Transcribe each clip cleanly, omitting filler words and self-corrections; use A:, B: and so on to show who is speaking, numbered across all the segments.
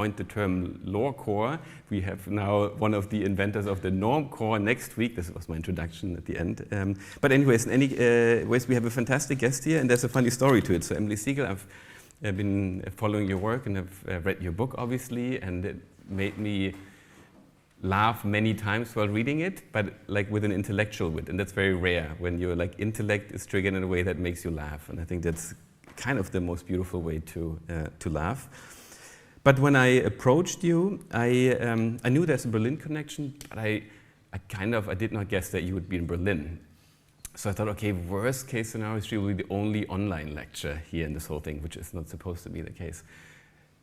A: coined the term lore core. We have now one of the inventors of the norm core next week. This was my introduction at the end. But anyways, in any ways, we have a fantastic guest here, and there's a funny story to it. So Emily Segal, I've been following your work and have read your book, obviously, and it made me laugh many times while reading it, but like with an intellectual wit, and that's very rare when your like intellect is triggered in a way that makes you laugh, and I think that's kind of the most beautiful way to laugh. But when I approached you, I knew there's a Berlin connection, but I did not guess that you would be in Berlin. So I thought, okay, worst case scenario is she will be the only online lecture here in this whole thing, which is not supposed to be the case.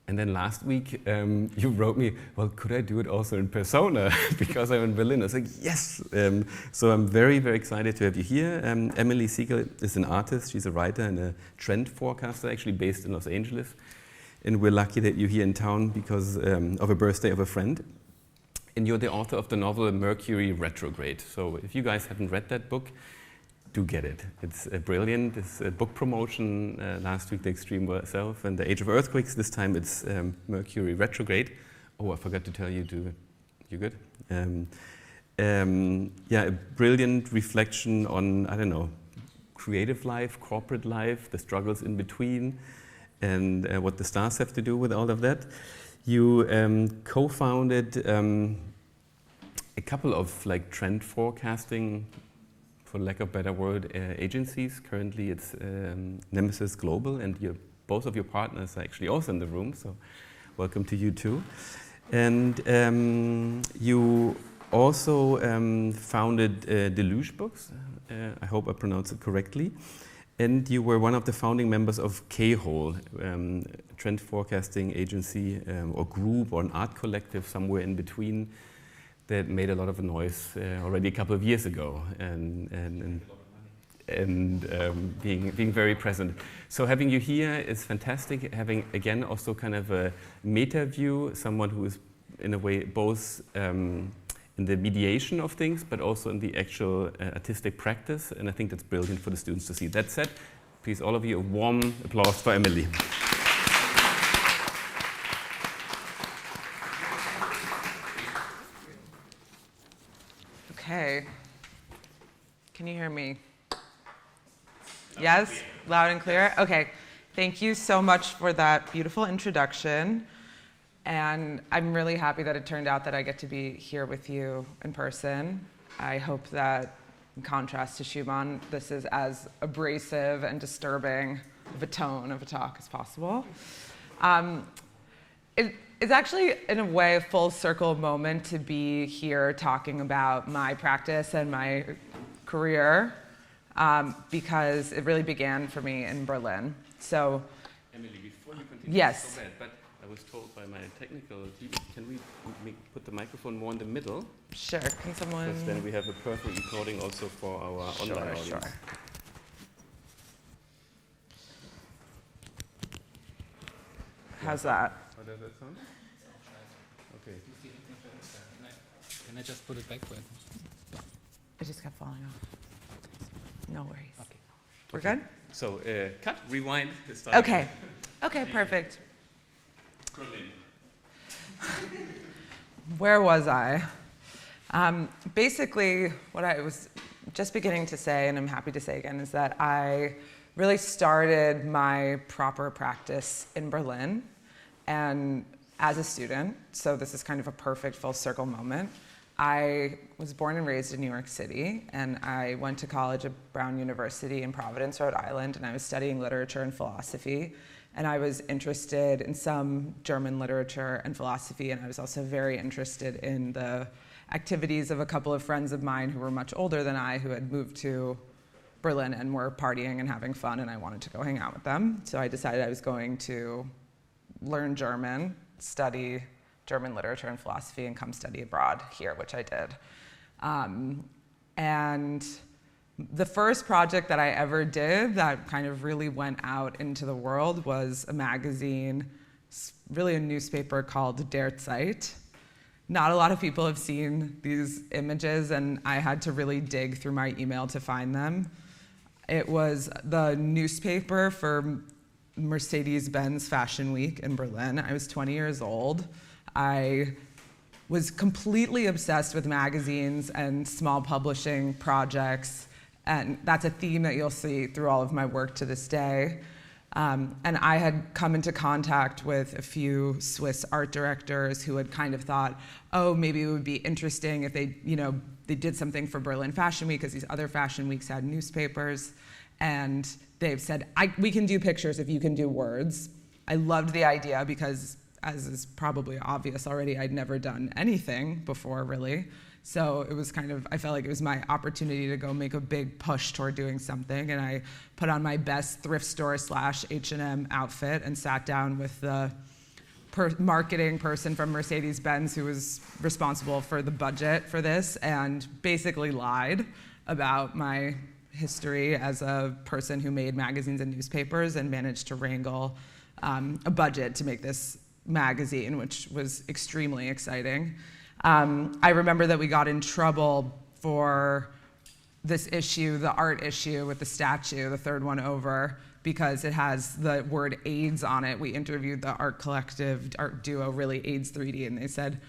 A: And then last week, you wrote me, well, could I do it also in persona because I'm in Berlin? I was like, yes! So I'm very, very excited to have you here. Emily Segal is an artist. She's a writer and a trend forecaster, actually based in Los Angeles. And we're lucky that you're here in town because of a birthday of a friend. And you're the author of the novel Mercury Retrograde. So if you guys haven't read that book, do get it. It's brilliant. It's a book promotion. Last week, The Extreme Self and The Age of Earthquakes. This time, it's Mercury Retrograde. Oh, I forgot to tell you, you good? Yeah, a brilliant reflection on, I don't know, creative life, corporate life, the struggles in between, and what the stars have to do with all of that. You co-founded a couple of like trend forecasting, for lack of a better word, agencies. Currently it's Nemesis Global, and both of your partners are actually also in the room, so welcome to you too. And you also founded Deluge Books, I hope I pronounced it correctly. And you were one of the founding members of K-Hole, a trend forecasting agency or group or an art collective somewhere in between that made a lot of noise already a couple of years ago and being very present. So having you here is fantastic. Having, again, also kind of a meta view, someone who is in a way both in the mediation of things, but also in the actual artistic practice, and I think that's brilliant for the students to see. That said, please all of you a warm applause for Emily.
B: Okay, can you hear me? Yes, loud and clear? Okay, thank you so much for that beautiful introduction. And I'm really happy that it turned out that I get to be here with you in person. I hope that, in contrast to Schumann, this is as abrasive and disturbing of a tone of a talk as possible. It's actually, in a way, a full circle moment to be here talking about my practice and my career, because it really began for me in Berlin. So,
A: Emily, before you continue,
B: yes.
A: So bad, but I was told by my technical team, can we put the microphone more in the middle?
B: Sure, can someone?
A: Because then we have a perfect recording also for our online audience. Sure.
B: How's that?
A: How does that sound? Okay.
C: Can I just put it back?
B: It just kept falling off. No worries.
C: Okay.
B: We're good?
A: So, cut, rewind.
B: Okay. Okay, perfect. Where was I? Basically, what I was just beginning to say, and I'm happy to say again, is that I really started my proper practice in Berlin and as a student, so this is kind of a perfect full circle moment. I was born and raised in New York City, and I went to college at Brown University in Providence, Rhode Island, and I was studying literature and philosophy. And I was interested in some German literature and philosophy, and I was also very interested in the activities of a couple of friends of mine who were much older than I, who had moved to Berlin and were partying and having fun, and I wanted to go hang out with them. So I decided I was going to learn German, study German literature and philosophy, and come study abroad here, which I did. And the first project that I ever did that kind of really went out into the world was a magazine, really a newspaper called Der Zeit. Not a lot of people have seen these images, and I had to really dig through my email to find them. It was the newspaper for Mercedes-Benz Fashion Week in Berlin. I was 20 years old. I was completely obsessed with magazines and small publishing projects, and that's a theme that you'll see through all of my work to this day. And I had come into contact with a few Swiss art directors who had kind of thought, oh, maybe it would be interesting if they, they did something for Berlin Fashion Week, because these other fashion weeks had newspapers. And they've said, we can do pictures if you can do words. I loved the idea because, as is probably obvious already, I'd never done anything before, really. So it was I felt like it was my opportunity to go make a big push toward doing something. And I put on my best thrift store / H&M outfit and sat down with the marketing person from Mercedes-Benz who was responsible for the budget for this, and basically lied about my history as a person who made magazines and newspapers and managed to wrangle a budget to make this magazine, which was extremely exciting. I remember that we got in trouble for this issue, the art issue with the statue, the third one over, because it has the word AIDS on it. We interviewed the art collective, art duo, really AIDS 3D, and they said,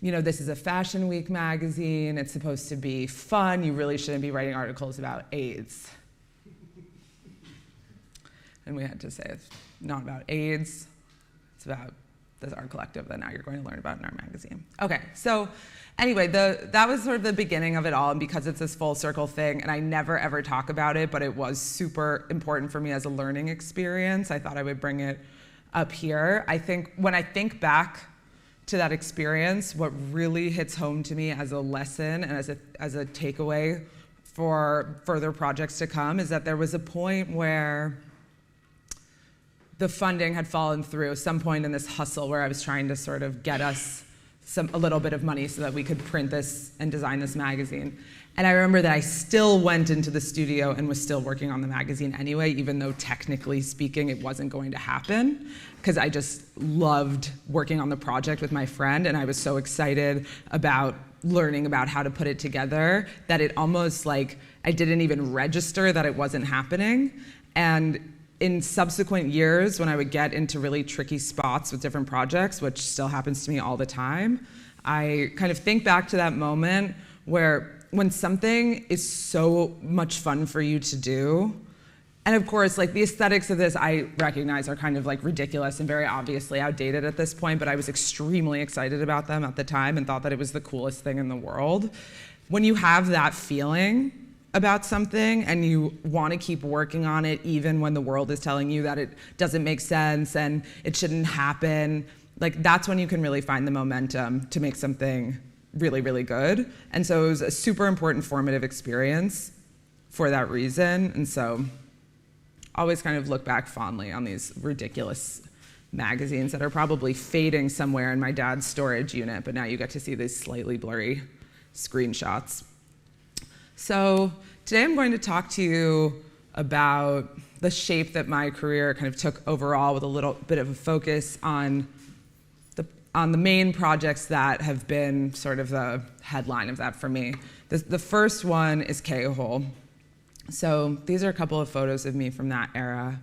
B: this is a Fashion Week magazine, it's supposed to be fun, you really shouldn't be writing articles about AIDS. And we had to say, it's not about AIDS, it's about this art collective that now you're going to learn about in our magazine. Okay, so anyway, that was sort of the beginning of it all, and because it's this full circle thing, and I never ever talk about it, but it was super important for me as a learning experience, I thought I would bring it up here. I think when I think back to that experience, what really hits home to me as a lesson and as a takeaway for further projects to come is that there was a point where the funding had fallen through, some point in this hustle where I was trying to sort of get us a little bit of money so that we could print this and design this magazine. And I remember that I still went into the studio and was still working on the magazine anyway, even though technically speaking it wasn't going to happen, because I just loved working on the project with my friend, and I was so excited about learning about how to put it together that it almost like I didn't even register that it wasn't happening. And in subsequent years, when I would get into really tricky spots with different projects, which still happens to me all the time, I kind of think back to that moment where when something is so much fun for you to do, and of course, like the aesthetics of this, I recognize are kind of like ridiculous and very obviously outdated at this point, but I was extremely excited about them at the time and thought that it was the coolest thing in the world. When you have that feeling about something and you want to keep working on it even when the world is telling you that it doesn't make sense and it shouldn't happen, like that's when you can really find the momentum to make something really, really good. And so it was a super important formative experience for that reason. And so I always kind of look back fondly on these ridiculous magazines that are probably fading somewhere in my dad's storage unit, but now you get to see these slightly blurry screenshots. So today I'm going to talk to you about the shape that my career kind of took overall, with a little bit of a focus on the main projects that have been sort of the headline of that for me. The first one is K-Hole. So these are a couple of photos of me from that era.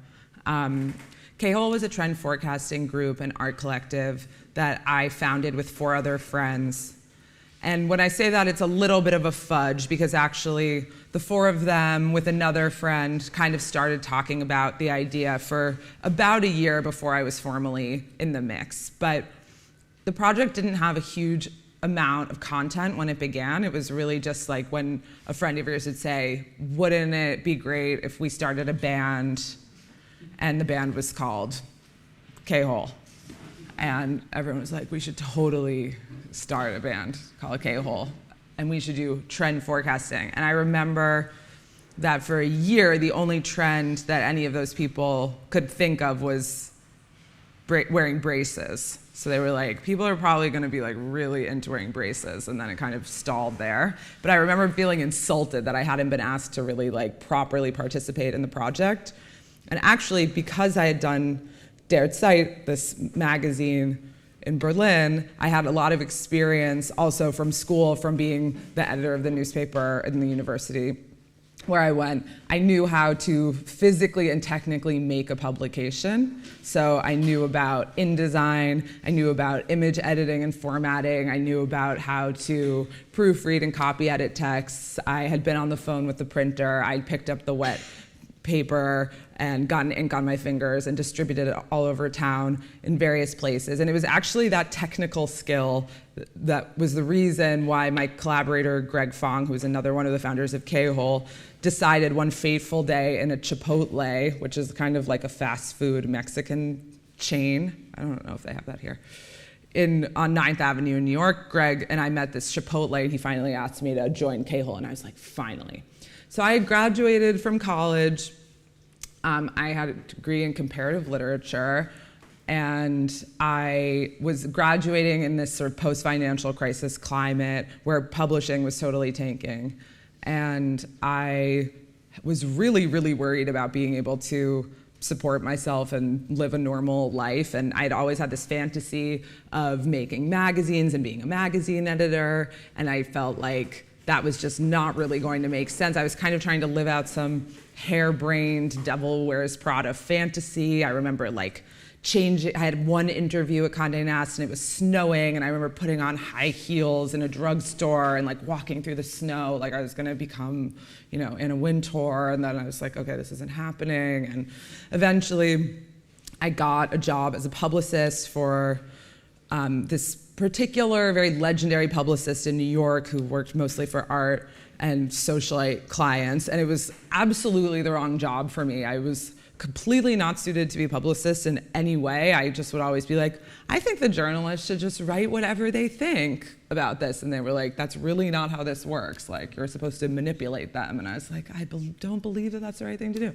B: K-Hole was a trend forecasting group and art collective that I founded with 4 other friends. And when I say that, it's a little bit of a fudge, because actually the 4 of them with another friend kind of started talking about the idea for about a year before I was formally in the mix. But the project didn't have a huge amount of content when it began. It was really just like when a friend of yours would say, wouldn't it be great if we started a band? And the band was called K-Hole. And everyone was like, we should totally start a band called K-Hole, and we should do trend forecasting. And I remember that for a year, the only trend that any of those people could think of was wearing braces. So they were like, people are probably going to be like really into wearing braces, and then it kind of stalled there. But I remember feeling insulted that I hadn't been asked to really like properly participate in the project. And actually, because I had done Der Zeit, this magazine in Berlin, I had a lot of experience also from school, from being the editor of the newspaper in the university. where I went, I knew how to physically and technically make a publication. So I knew about InDesign, I knew about image editing and formatting, I knew about how to proofread and copy edit texts. I had been on the phone with the printer, I picked up the wet paper and gotten ink on my fingers and distributed it all over town in various places. And it was actually that technical skill that was the reason why my collaborator, Greg Fong, who was another one of the founders of K-Hole, decided one fateful day in a Chipotle, which is kind of like a fast food Mexican chain. I don't know if they have that here. On 9th Avenue in New York, Greg and I met this Chipotle, and he finally asked me to join K-Hole, and I was like, finally. So I had graduated from college. I had a degree in comparative literature, and I was graduating in this sort of post-financial crisis climate where publishing was totally tanking. And I was really, really worried about being able to support myself and live a normal life. And I'd always had this fantasy of making magazines and being a magazine editor, and I felt like that was just not really going to make sense. I was kind of trying to live out some harebrained Devil Wears Prada fantasy. I remember like I had one interview at Condé Nast, and it was snowing, and I remember putting on high heels in a drugstore and like walking through the snow like I was gonna become, Anna Wintour, and then I was like, okay, this isn't happening. And eventually I got a job as a publicist for this particular very legendary publicist in New York who worked mostly for art and socialite clients, and it was absolutely the wrong job for me. I was completely not suited to be a publicist in any way. I just would always be like, I think the journalists should just write whatever they think about this. And they were like, that's really not how this works. Like, you're supposed to manipulate them. And I was like, don't believe that that's the right thing to do.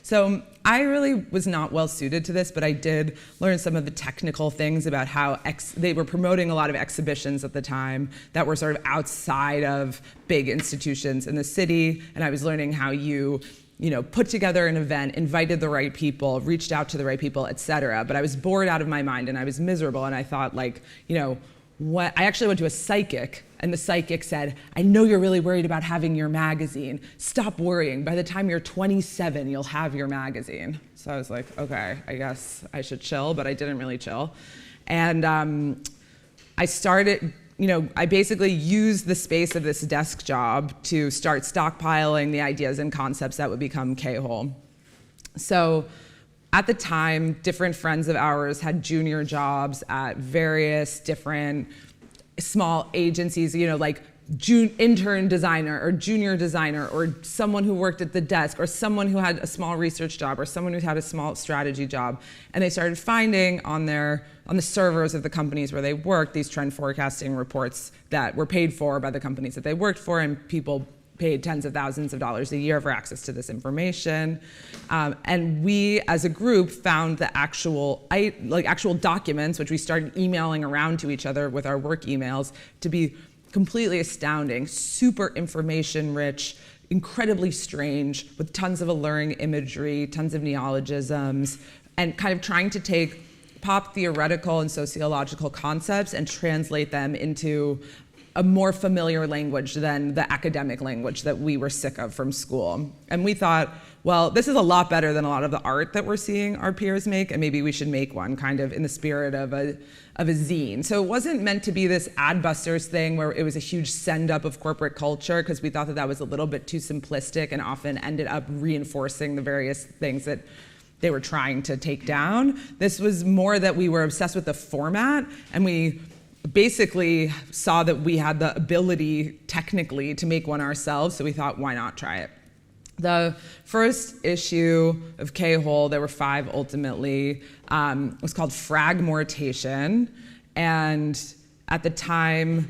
B: So I really was not well suited to this, but I did learn some of the technical things about how they were promoting a lot of exhibitions at the time that were sort of outside of big institutions in the city. And I was learning how you put together an event, invited the right people, reached out to the right people, et cetera. But I was bored out of my mind, and I was miserable, and I thought, I actually went to a psychic, and the psychic said, I know you're really worried about having your magazine. Stop worrying. By the time you're 27, you'll have your magazine. So I was like, okay, I guess I should chill, but I didn't really chill. And I started I basically used the space of this desk job to start stockpiling the ideas and concepts that would become K-Hole. So at the time, different friends of ours had junior jobs at various different small agencies, like intern designer or junior designer, or someone who worked at the desk, or someone who had a small research job, or someone who had a small strategy job. And they started finding on the servers of the companies where they worked these trend forecasting reports that were paid for by the companies that they worked for, and people paid tens of thousands of dollars a year for access to this information. And we, as a group, found the actual documents, which we started emailing around to each other with our work emails, to be completely astounding, super information rich, incredibly strange, with tons of alluring imagery, tons of neologisms, and kind of trying to take pop theoretical and sociological concepts and translate them into a more familiar language than the academic language that we were sick of from school. And we thought, well, this is a lot better than a lot of the art that we're seeing our peers make, and maybe we should make one kind of in the spirit of a zine. So it wasn't meant to be this Adbusters thing where it was a huge send-up of corporate culture, because we thought that was a little bit too simplistic and often ended up reinforcing the various things that they were trying to take down. This was more that we were obsessed with the format, and we basically saw that we had the ability technically to make one ourselves, so we thought, why not try it? The first issue of K-Hole, there were 5 ultimately, was called Fragmentation, and at the time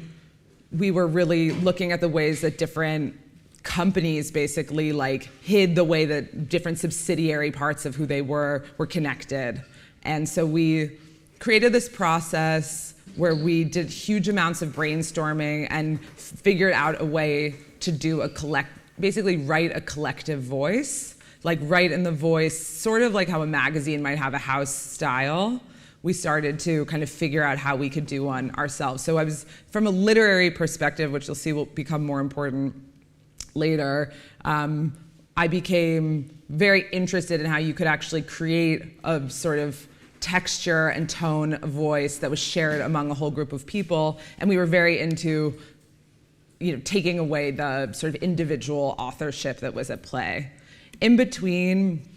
B: we were really looking at the ways that different companies basically hid the way that different subsidiary parts of who they were connected. And so we created this process where we did huge amounts of brainstorming and figured out a way to do basically write a collective voice, write in the voice, sort of like how a magazine might have a house style. We started to kind of figure out how we could do one ourselves. So I was, from a literary perspective, which you'll see will become more important later, I became very interested in how you could actually create a sort of texture and tone of voice that was shared among a whole group of people. And we were very into taking away the sort of individual authorship that was at play. In between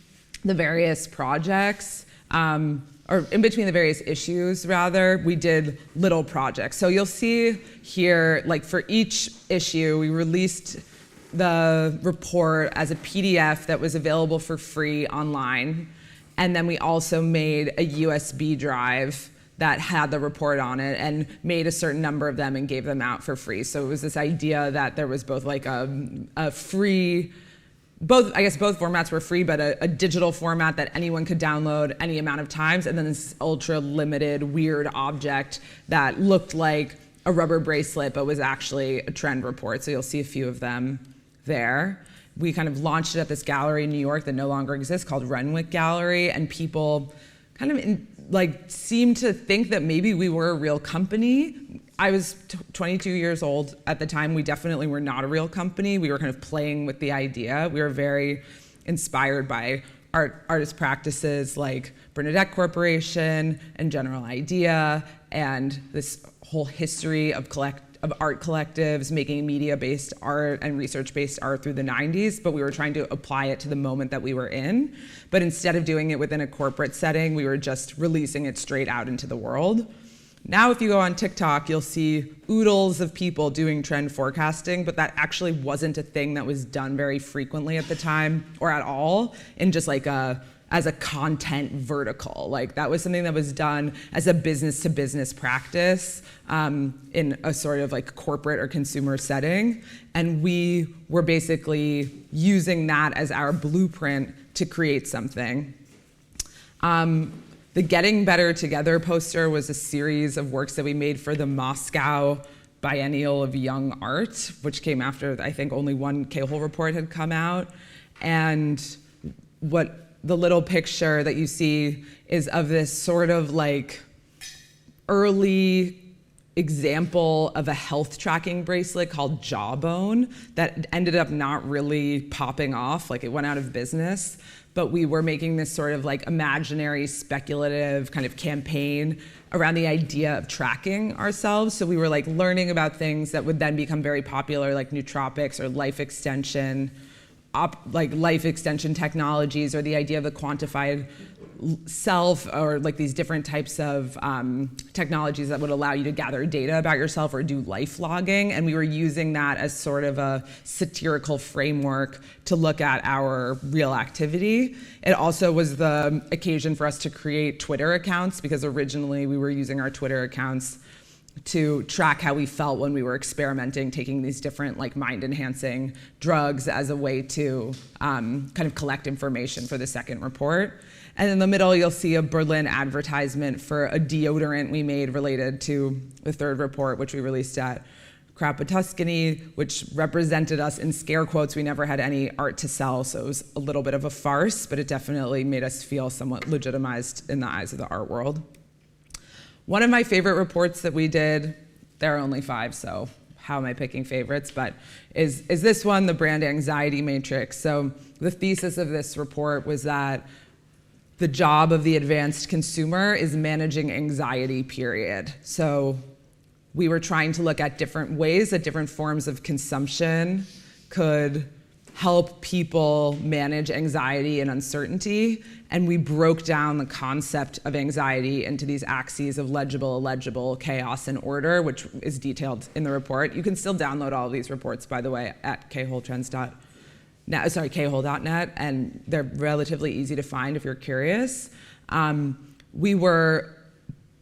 B: the various projects, or in between the various issues, rather, we did little projects. So you'll see here, like for each issue, we released the report as a PDF that was available for free online. And then we also made a USB drive that had the report on it and made a certain number of them and gave them out for free. So it was this idea that there was both like a free, both formats were free, but a digital format that anyone could download any amount of times, and then this ultra limited weird object that looked like a rubber bracelet but was actually a trend report. So you'll see a few of them there. We kind of launched it at this gallery in New York that no longer exists called Renwick Gallery, and people kind of seemed to think that maybe we were a real company. I was 22 years old at the time. We definitely were not a real company. We were kind of playing with the idea. We were very inspired by artist practices like Bernadette Corporation and General Idea, and this whole history of art collectives making media-based art and research-based art through the 90s, but we were trying to apply it to the moment that we were in. But instead of doing it within a corporate setting, we were just releasing it straight out into the world. Now, if you go on TikTok, you'll see oodles of people doing trend forecasting, but that actually wasn't a thing that was done very frequently at the time, or at all, in just like as a content vertical. Like that was something that was done as a business-to-business practice in a sort of like corporate or consumer setting. And we were basically using that as our blueprint to create something. The Getting Better Together poster was a series of works that we made for the Moscow Biennial of Young Art, which came after, I think, only one K-hole report had come out. And what the little picture that you see is of this sort of like early example of a health tracking bracelet called Jawbone that ended up not really popping off, like it went out of business. But we were making this sort of like imaginary, speculative kind of campaign around the idea of tracking ourselves. So we were like learning about things that would then become very popular, like nootropics or life extension, life extension technologies, or the idea of the quantified self, or like these different types of technologies that would allow you to gather data about yourself or do life logging. And we were using that as sort of a satirical framework to look at our real activity. It also was the occasion for us to create Twitter accounts, because originally we were using our Twitter accounts to track how we felt when we were experimenting, taking these different like mind-enhancing drugs as a way to kind of collect information for the second report. And in the middle, you'll see a Berlin advertisement for a deodorant we made related to the third report, which we released at Crapa Tuscany, which represented us in scare quotes. We never had any art to sell, so it was a little bit of a farce, but it definitely made us feel somewhat legitimized in the eyes of the art world. One of my favorite reports that we did, there are only 5, so how am I picking favorites, but is this one, the brand anxiety matrix. So the thesis of this report was that the job of the advanced consumer is managing anxiety, period. So we were trying to look at different ways that different forms of consumption could help people manage anxiety and uncertainty. And we broke down the concept of anxiety into these axes of legible, illegible, chaos, and order, which is detailed in the report. You can still download all of these reports, by the way, at kholetrends.net, and they're relatively easy to find if you're curious. We were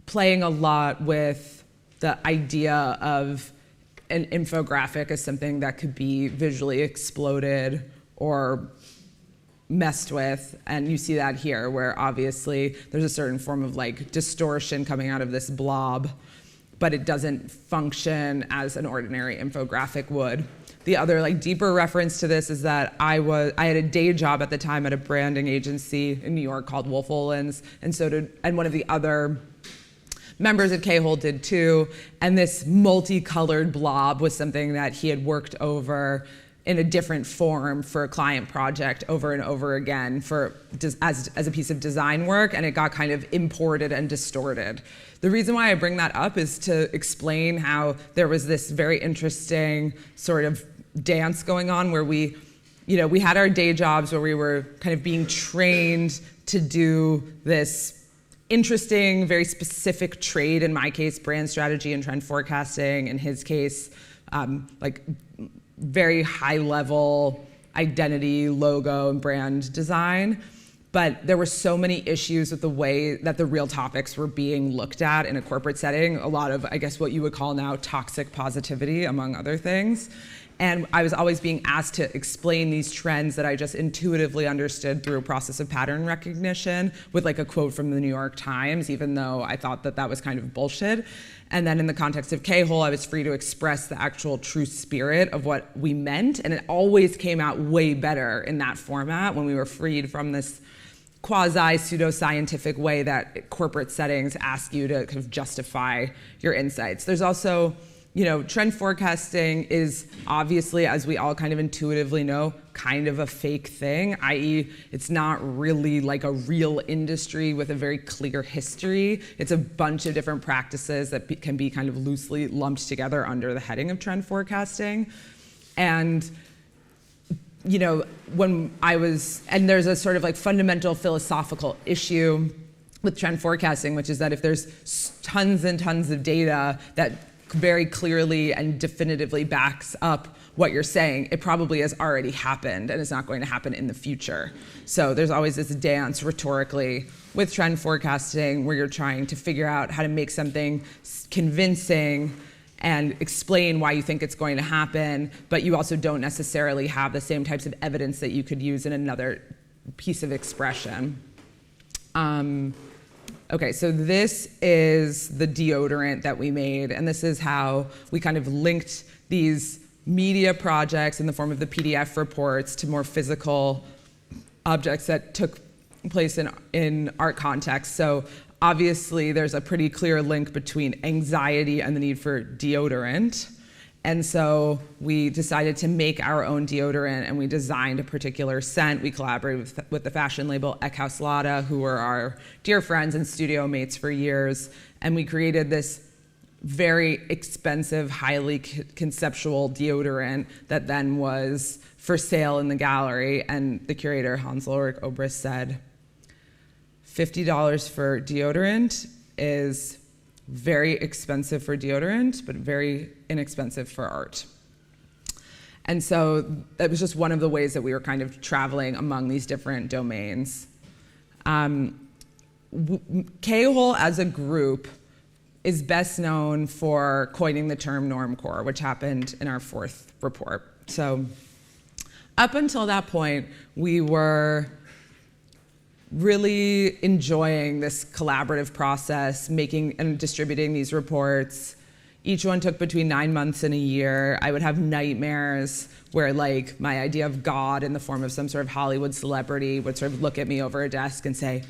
B: playing a lot with the idea of an infographic as something that could be visually exploded or messed with, and you see that here, where obviously there's a certain form of like distortion coming out of this blob, but it doesn't function as an ordinary infographic would. The other like deeper reference to this is that I had a day job at the time at a branding agency in New York called Wolf Olins, and one of the other members at K-hole did too, and this multicolored blob was something that he had worked over in a different form for a client project over and over again as a piece of design work, and it got kind of imported and distorted. The reason why I bring that up is to explain how there was this very interesting sort of dance going on where we had our day jobs where we were kind of being trained to do this interesting, very specific trade, in my case, brand strategy and trend forecasting, in his case, like very high level identity, logo, and brand design. But there were so many issues with the way that the real topics were being looked at in a corporate setting, a lot of, I guess, what you would call now toxic positivity, among other things. And I was always being asked to explain these trends that I just intuitively understood through a process of pattern recognition with like a quote from the New York Times, even though I thought that that was kind of bullshit. And then in the context of K-hole, I was free to express the actual true spirit of what we meant. And it always came out way better in that format when we were freed from this quasi-pseudoscientific way that corporate settings ask you to kind of justify your insights. There's also, trend forecasting is obviously, as we all kind of intuitively know, kind of a fake thing, i.e. it's not really like a real industry with a very clear history. It's a bunch of different practices that can be kind of loosely lumped together under the heading of trend forecasting. And and there's a sort of like fundamental philosophical issue with trend forecasting, which is that if there's tons and tons of data that very clearly and definitively backs up what you're saying, it probably has already happened and it's not going to happen in the future. So there's always this dance rhetorically with trend forecasting where you're trying to figure out how to make something convincing and explain why you think it's going to happen, but you also don't necessarily have the same types of evidence that you could use in another piece of expression. Okay, so this is the deodorant that we made, and this is how we kind of linked these media projects in the form of the PDF reports to more physical objects that took place in art context. So obviously, there's a pretty clear link between anxiety and the need for deodorant. And so we decided to make our own deodorant, and we designed a particular scent. We collaborated with the fashion label Eckhaus Lada, who were our dear friends and studio mates for years. And we created this very expensive, highly conceptual deodorant that then was for sale in the gallery. And the curator, Hans-Ulrich Obrist, said, $50 for deodorant is very expensive for deodorant, but very inexpensive for art. And so that was just one of the ways that we were kind of traveling among these different domains. K-hole as a group is best known for coining the term normcore, which happened in our fourth report. So up until that point, we were really enjoying this collaborative process, making and distributing these reports. Each one took between 9 months and a year. I would have nightmares where like my idea of God in the form of some sort of Hollywood celebrity would sort of look at me over a desk and say,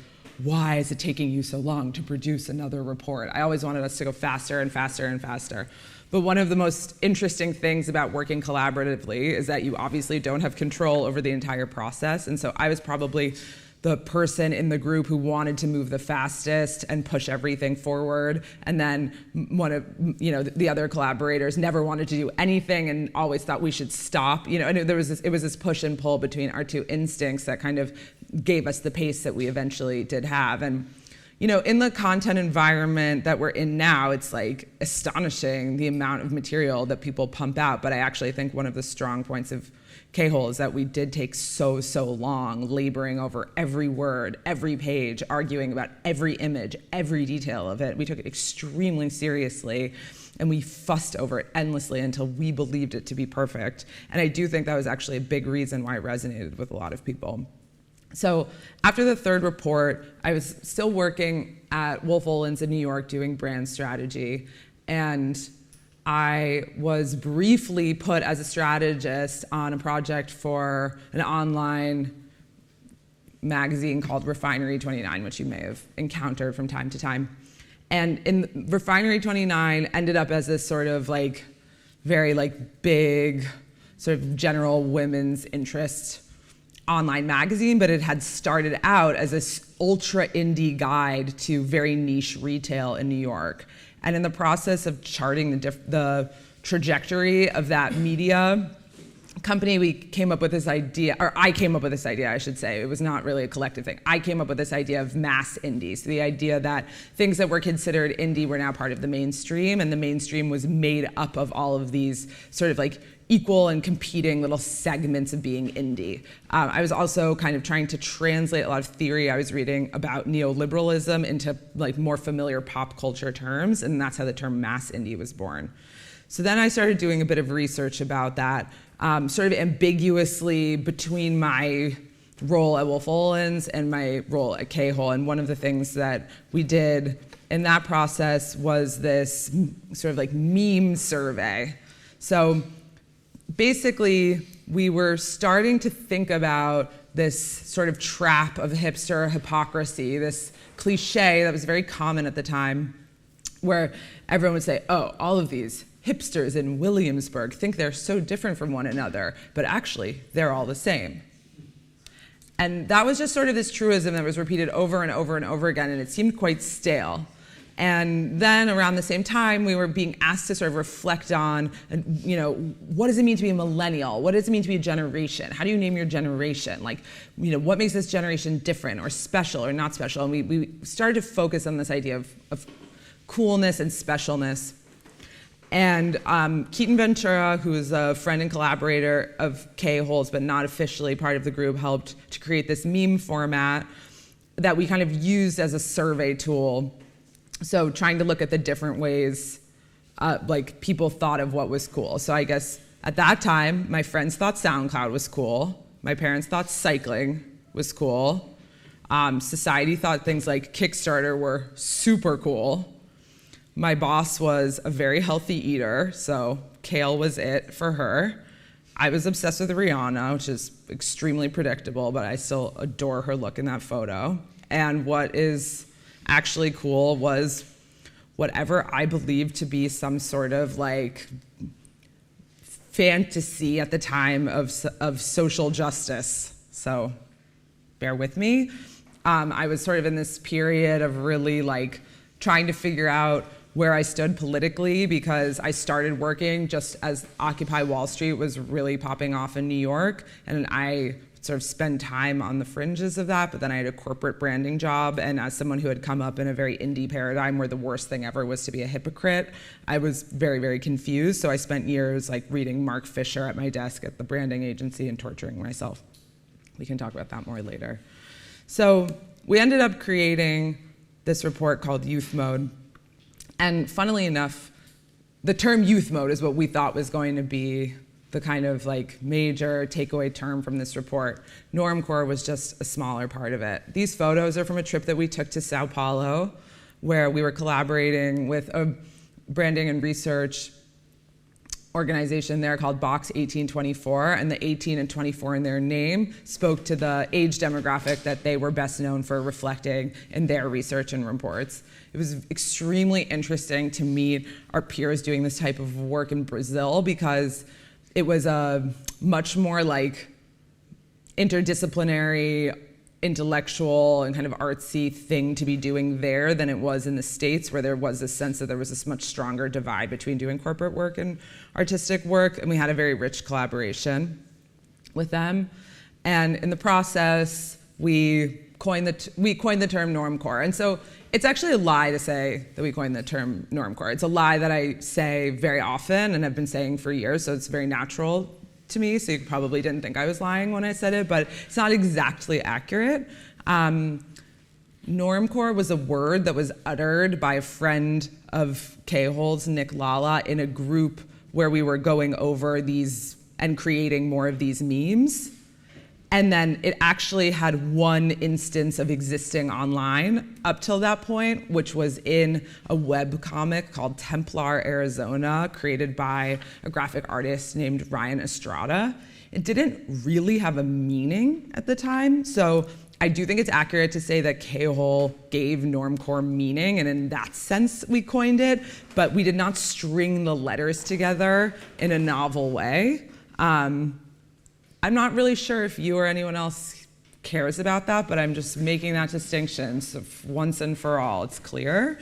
B: why is it taking you so long to produce another report? I always wanted us to go faster and faster and faster. But one of the most interesting things about working collaboratively is that you obviously don't have control over the entire process. And so I was probably the person in the group who wanted to move the fastest and push everything forward, and then one of the other collaborators never wanted to do anything and always thought we should stop. And it was this push and pull between our two instincts that kind of gave us the pace that we eventually did have. And in the content environment that we're in now, it's like astonishing the amount of material that people pump out. But I actually think one of the strong points of K-hole is that we did take so long laboring over every word, every page, arguing about every image, every detail of it. We took it extremely seriously, and we fussed over it endlessly until we believed it to be perfect. And I do think that was actually a big reason why it resonated with a lot of people. So after the third report, I was still working at Wolf Olins in New York doing brand strategy, and I was briefly put as a strategist on a project for an online magazine called Refinery 29, which you may have encountered from time to time. And in Refinery 29 ended up as this sort of like very like big sort of general women's interest online magazine, but it had started out as this ultra indie guide to very niche retail in New York. And in the process of charting the trajectory of that media company, we came up with this idea, or I came up with this idea, I should say. It was not really a collective thing. I came up with this idea of mass indie. So the idea that things that were considered indie were now part of the mainstream, and the mainstream was made up of all of these sort of like equal and competing little segments of being indie. I was also kind of trying to translate a lot of theory I was reading about neoliberalism into like more familiar pop culture terms, and that's how the term mass indie was born. So then I started doing a bit of research about that, sort of ambiguously between my role at Wolf Olins and my role at K-Hole. And one of the things that we did in that process was this sort of like meme survey. So basically, we were starting to think about this sort of trap of hipster hypocrisy, this cliche that was very common at the time, where everyone would say, oh, all of these hipsters in Williamsburg think they're so different from one another, but actually, they're all the same. And that was just sort of this truism that was repeated over and over and over again, and it seemed quite stale. And then around the same time, we were being asked to sort of reflect on, you know, what does it mean to be a millennial? What does it mean to be a generation? How do you name your generation? Like, you know, what makes this generation different or special or not special? And we started to focus on this idea of coolness and specialness. And Keaton Ventura, who is a friend and collaborator of K-Holes, but not officially part of the group, helped to create this meme format that we kind of used as a survey tool. So trying to look at the different ways like people thought of what was cool. So I guess at that time, my friends thought SoundCloud was cool. My parents thought cycling was cool. Society thought things like Kickstarter were super cool. My boss was a very healthy eater, so kale was it for her. I was obsessed with Rihanna, which is extremely predictable, but I still adore her look in that photo. And what is actually cool was whatever I believed to be some sort of like fantasy at the time of social justice. So bear with me. I was sort of in this period of really like trying to figure out where I stood politically, because I started working just as Occupy Wall Street was really popping off in New York, and I sort of spend time on the fringes of that, but then I had a corporate branding job, and as someone who had come up in a very indie paradigm where the worst thing ever was to be a hypocrite, I was very, very confused. So I spent years like reading Mark Fisher at my desk at the branding agency and torturing myself. We can talk about that more later. So we ended up creating this report called Youth Mode. And funnily enough, the term youth mode is what we thought was going to be the kind of like major takeaway term from this report. Normcore was just a smaller part of it. These photos are from a trip that we took to Sao Paulo, where we were collaborating with a branding and research organization there called Box 1824, and the 18 and 24 in their name spoke to the age demographic that they were best known for reflecting in their research and reports. It was extremely interesting to meet our peers doing this type of work in Brazil, because it was a much more like interdisciplinary, intellectual, and kind of artsy thing to be doing there than it was in the States, where there was this sense that there was this much stronger divide between doing corporate work and artistic work, and we had a very rich collaboration with them. And in the process, we coined the term normcore. And so it's actually a lie to say that we coined the term normcore. It's a lie that I say very often and have been saying for years, so it's very natural to me, so you probably didn't think I was lying when I said it, but it's not exactly accurate. Normcore was a word that was uttered by a friend of K-Hole's, Nick Lala, in a group where we were going over these and creating more of these memes. And then it actually had one instance of existing online up till that point, which was in a webcomic called Templar Arizona, created by a graphic artist named Ryan Estrada. It didn't really have a meaning at the time, so I do think it's accurate to say that K-Hole gave normcore meaning, and in that sense we coined it, but we did not string the letters together in a novel way. I'm not really sure if you or anyone else cares about that, but I'm just making that distinction so once and for all, it's clear.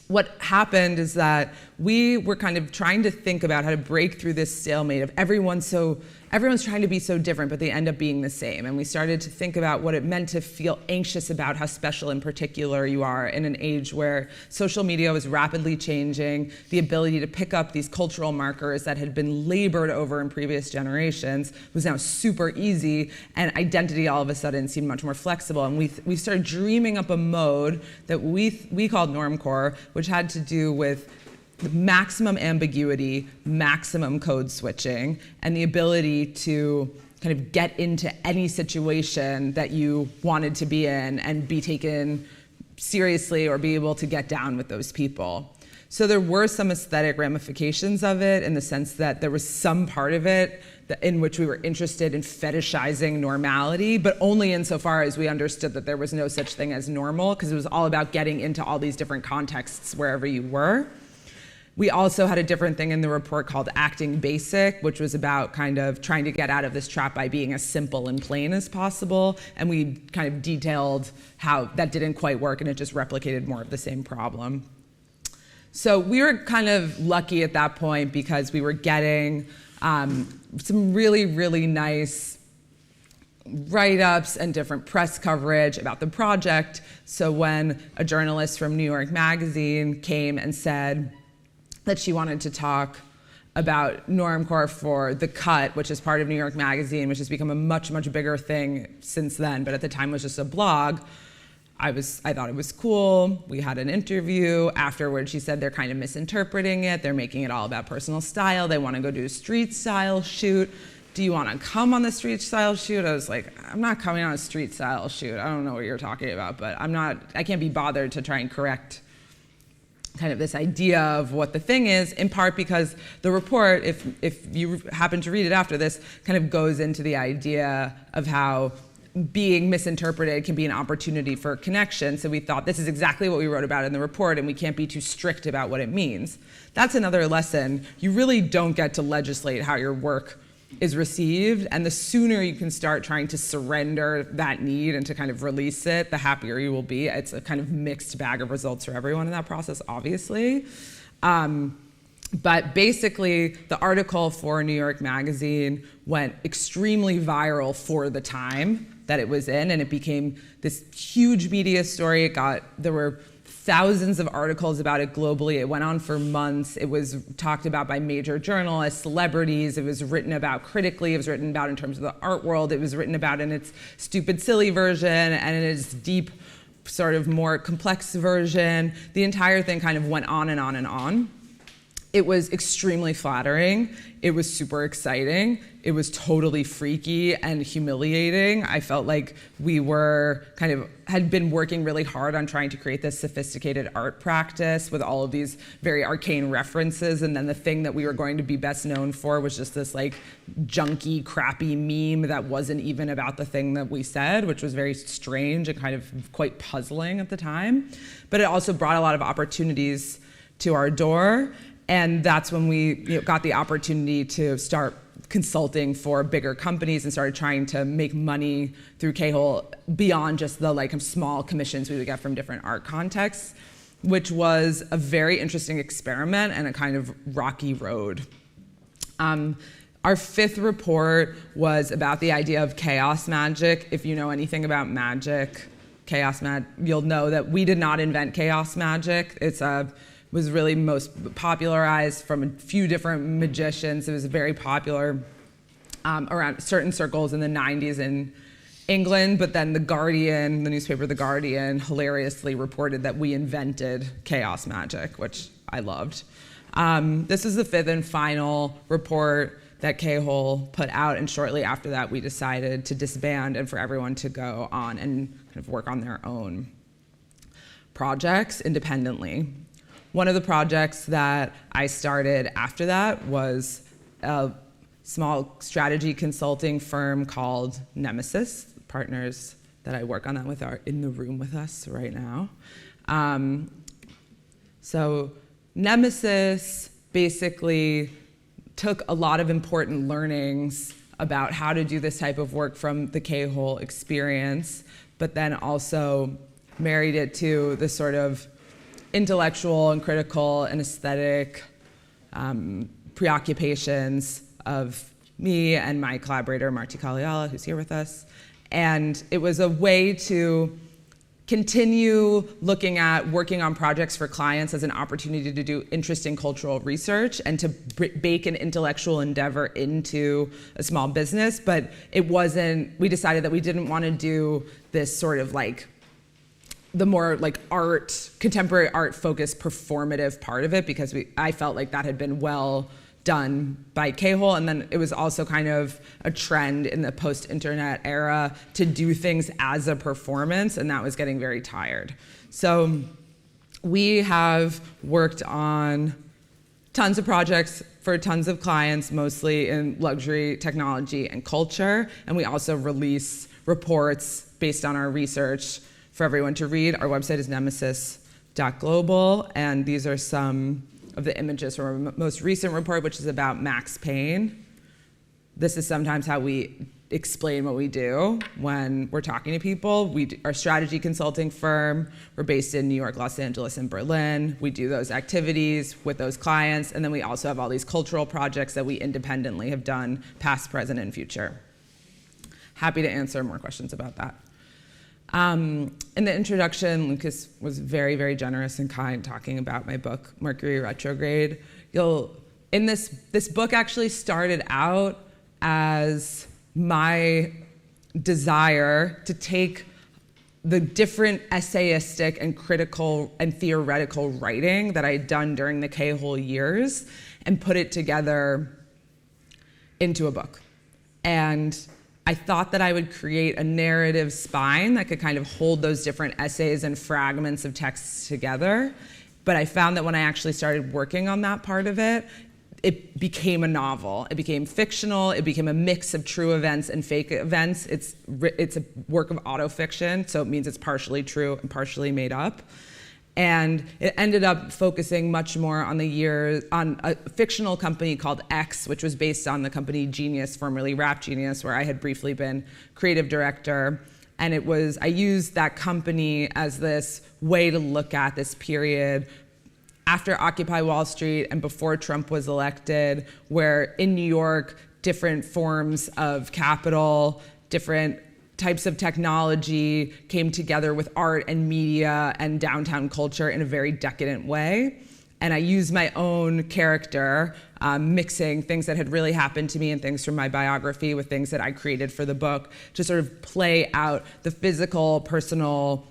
B: What happened is that we were kind of trying to think about how to break through this stalemate of everyone's trying to be so different, but they end up being the same. And we started to think about what it meant to feel anxious about how special in particular you are in an age where social media was rapidly changing, the ability to pick up these cultural markers that had been labored over in previous generations was now super easy, and identity all of a sudden seemed much more flexible. And we started dreaming up a mode that we called normcore, which had to do with the maximum ambiguity, maximum code switching, and the ability to kind of get into any situation that you wanted to be in and be taken seriously or be able to get down with those people. So there were some aesthetic ramifications of it in the sense that there was some part of it in which we were interested in fetishizing normality, but only insofar as we understood that there was no such thing as normal, because it was all about getting into all these different contexts wherever you were. We also had a different thing in the report called acting basic, which was about kind of trying to get out of this trap by being as simple and plain as possible. And we kind of detailed how that didn't quite work and it just replicated more of the same problem. So we were kind of lucky at that point because we were getting some really, really nice write-ups and different press coverage about the project. So when a journalist from New York Magazine came and said that she wanted to talk about normcore for The Cut, which is part of New York Magazine, which has become a much, much bigger thing since then, but at the time was just a blog, I thought it was cool. We had an interview. Afterwards, she said they're kind of misinterpreting it. They're making it all about personal style. They want to go do a street style shoot. Do you want to come on the street style shoot? I was like, I'm not coming on a street style shoot. I don't know what you're talking about, but I can't be bothered to try and correct kind of this idea of what the thing is, in part because the report, if you happen to read it after this, kind of goes into the idea of how being misinterpreted can be an opportunity for connection. So we thought this is exactly what we wrote about in the report, and we can't be too strict about what it means. That's another lesson. You really don't get to legislate how your work is received, and the sooner you can start trying to surrender that need and to kind of release it, the happier you will be. It's a kind of mixed bag of results for everyone in that process, obviously. But basically, the article for New York Magazine went extremely viral for the time that it was in, and it became this huge media story. There were thousands of articles about it globally. It went on for months. It was talked about by major journalists, celebrities. It was written about critically. It was written about in terms of the art world. It was written about in its stupid, silly version and in its deep, sort of more complex version. The entire thing kind of went on and on and on. It was extremely flattering. It was super exciting. It was totally freaky and humiliating. I felt like we had been working really hard on trying to create this sophisticated art practice with all of these very arcane references, and then the thing that we were going to be best known for was just this like junky, crappy meme that wasn't even about the thing that we said, which was very strange and kind of quite puzzling at the time. But it also brought a lot of opportunities to our door. And that's when we got the opportunity to start consulting for bigger companies and started trying to make money through K-hole beyond just the like small commissions we would get from different art contexts, which was a very interesting experiment and a kind of rocky road. Our fifth report was about the idea of chaos magic. If you know anything about magic, you'll know that we did not invent chaos magic. Was really most popularized from a few different magicians. It was very popular around certain circles in the 90s in England, but then the newspaper The Guardian, hilariously reported that we invented chaos magic, which I loved. This is the fifth and final report that K-hole put out, and shortly after that we decided to disband and for everyone to go on and kind of work on their own projects independently. One of the projects that I started after that was a small strategy consulting firm called Nemesis. The partners that I work on that with are in the room with us right now. So Nemesis, basically, took a lot of important learnings about how to do this type of work from the K-hole experience, but then also married it to the sort of intellectual and critical and aesthetic preoccupations of me and my collaborator, Marti Kaliala, who's here with us. And it was a way to continue looking at working on projects for clients as an opportunity to do interesting cultural research and to bake an intellectual endeavor into a small business. But it wasn't, we decided that we didn't want to do this sort of like the more like art, contemporary art focused performative part of it, because I felt like that had been well done by K-hole, and then it was also kind of a trend in the post-internet era to do things as a performance, and that was getting very tired. So we have worked on tons of projects for tons of clients, mostly in luxury, technology, and culture, and we also release reports based on our research for everyone to read. Our website is nemesis.global, and these are some of the images from our most recent report, which is about Max Payne. This is sometimes how we explain what we do when we're talking to people. We are a strategy consulting firm. We're based in New York, Los Angeles, and Berlin. We do those activities with those clients, and then we also have all these cultural projects that we independently have done, past, present, and future. Happy to answer more questions about that. In the introduction, Lukas was very, very generous and kind talking about my book, Mercury Retrograde. This book actually started out as my desire to take the different essayistic and critical and theoretical writing that I'd done during the K-hole years and put it together into a book. And I thought that I would create a narrative spine that could kind of hold those different essays and fragments of texts together. But I found that when I actually started working on that part of it, it became a novel. It became fictional. It became a mix of true events and fake events. It's a work of autofiction, so it means it's partially true and partially made up. And it ended up focusing much more on on a fictional company called X, which was based on the company Genius, formerly Rap Genius, where I had briefly been creative director. And I used that company as this way to look at this period after Occupy Wall Street and before Trump was elected, where in New York, different forms of capital, different types of technology came together with art and media and downtown culture in a very decadent way. And I used my own character, mixing things that had really happened to me and things from my biography with things that I created for the book to sort of play out the physical, personal,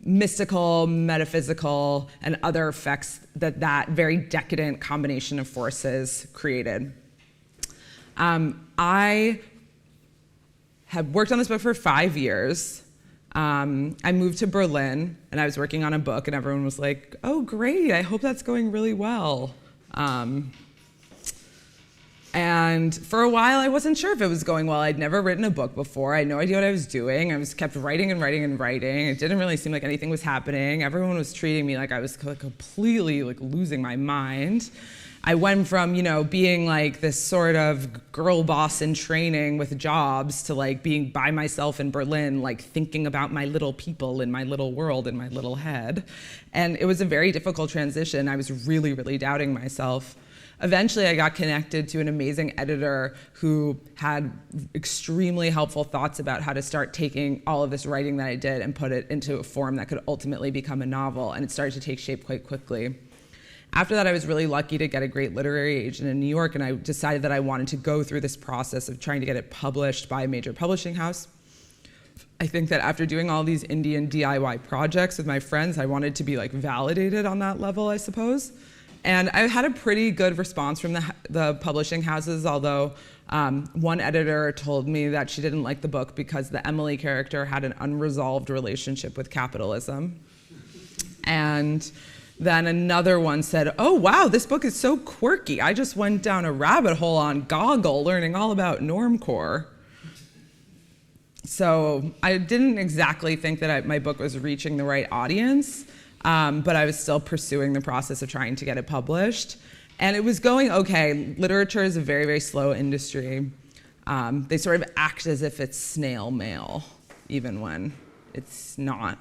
B: mystical, metaphysical, and other effects that very decadent combination of forces created. I had worked on this book for 5 years. I moved to Berlin, and I was working on a book, and everyone was like, oh, great, I hope that's going really well. And for a while, I wasn't sure if it was going well. I'd never written a book before. I had no idea what I was doing. I was kept writing and writing and writing. It didn't really seem like anything was happening. Everyone was treating me like I was completely losing my mind. I went from, being like this sort of girl boss in training with jobs to being by myself in Berlin, thinking about my little people in my little world in my little head. And it was a very difficult transition. I was really, really doubting myself. Eventually, I got connected to an amazing editor who had extremely helpful thoughts about how to start taking all of this writing that I did and put it into a form that could ultimately become a novel. And it started to take shape quite quickly. After that, I was really lucky to get a great literary agent in New York, and I decided that I wanted to go through this process of trying to get it published by a major publishing house. I think that after doing all these indie and DIY projects with my friends, I wanted to be validated on that level, I suppose. And I had a pretty good response from the publishing houses, although one editor told me that she didn't like the book because the Emily character had an unresolved relationship with capitalism. And then another one said, oh, wow, this book is so quirky. I just went down a rabbit hole on Goggle learning all about normcore. So I didn't exactly think that my book was reaching the right audience, but I was still pursuing the process of trying to get it published. And it was going okay. Literature is a very, very slow industry. They sort of act as if it's snail mail, even when it's not.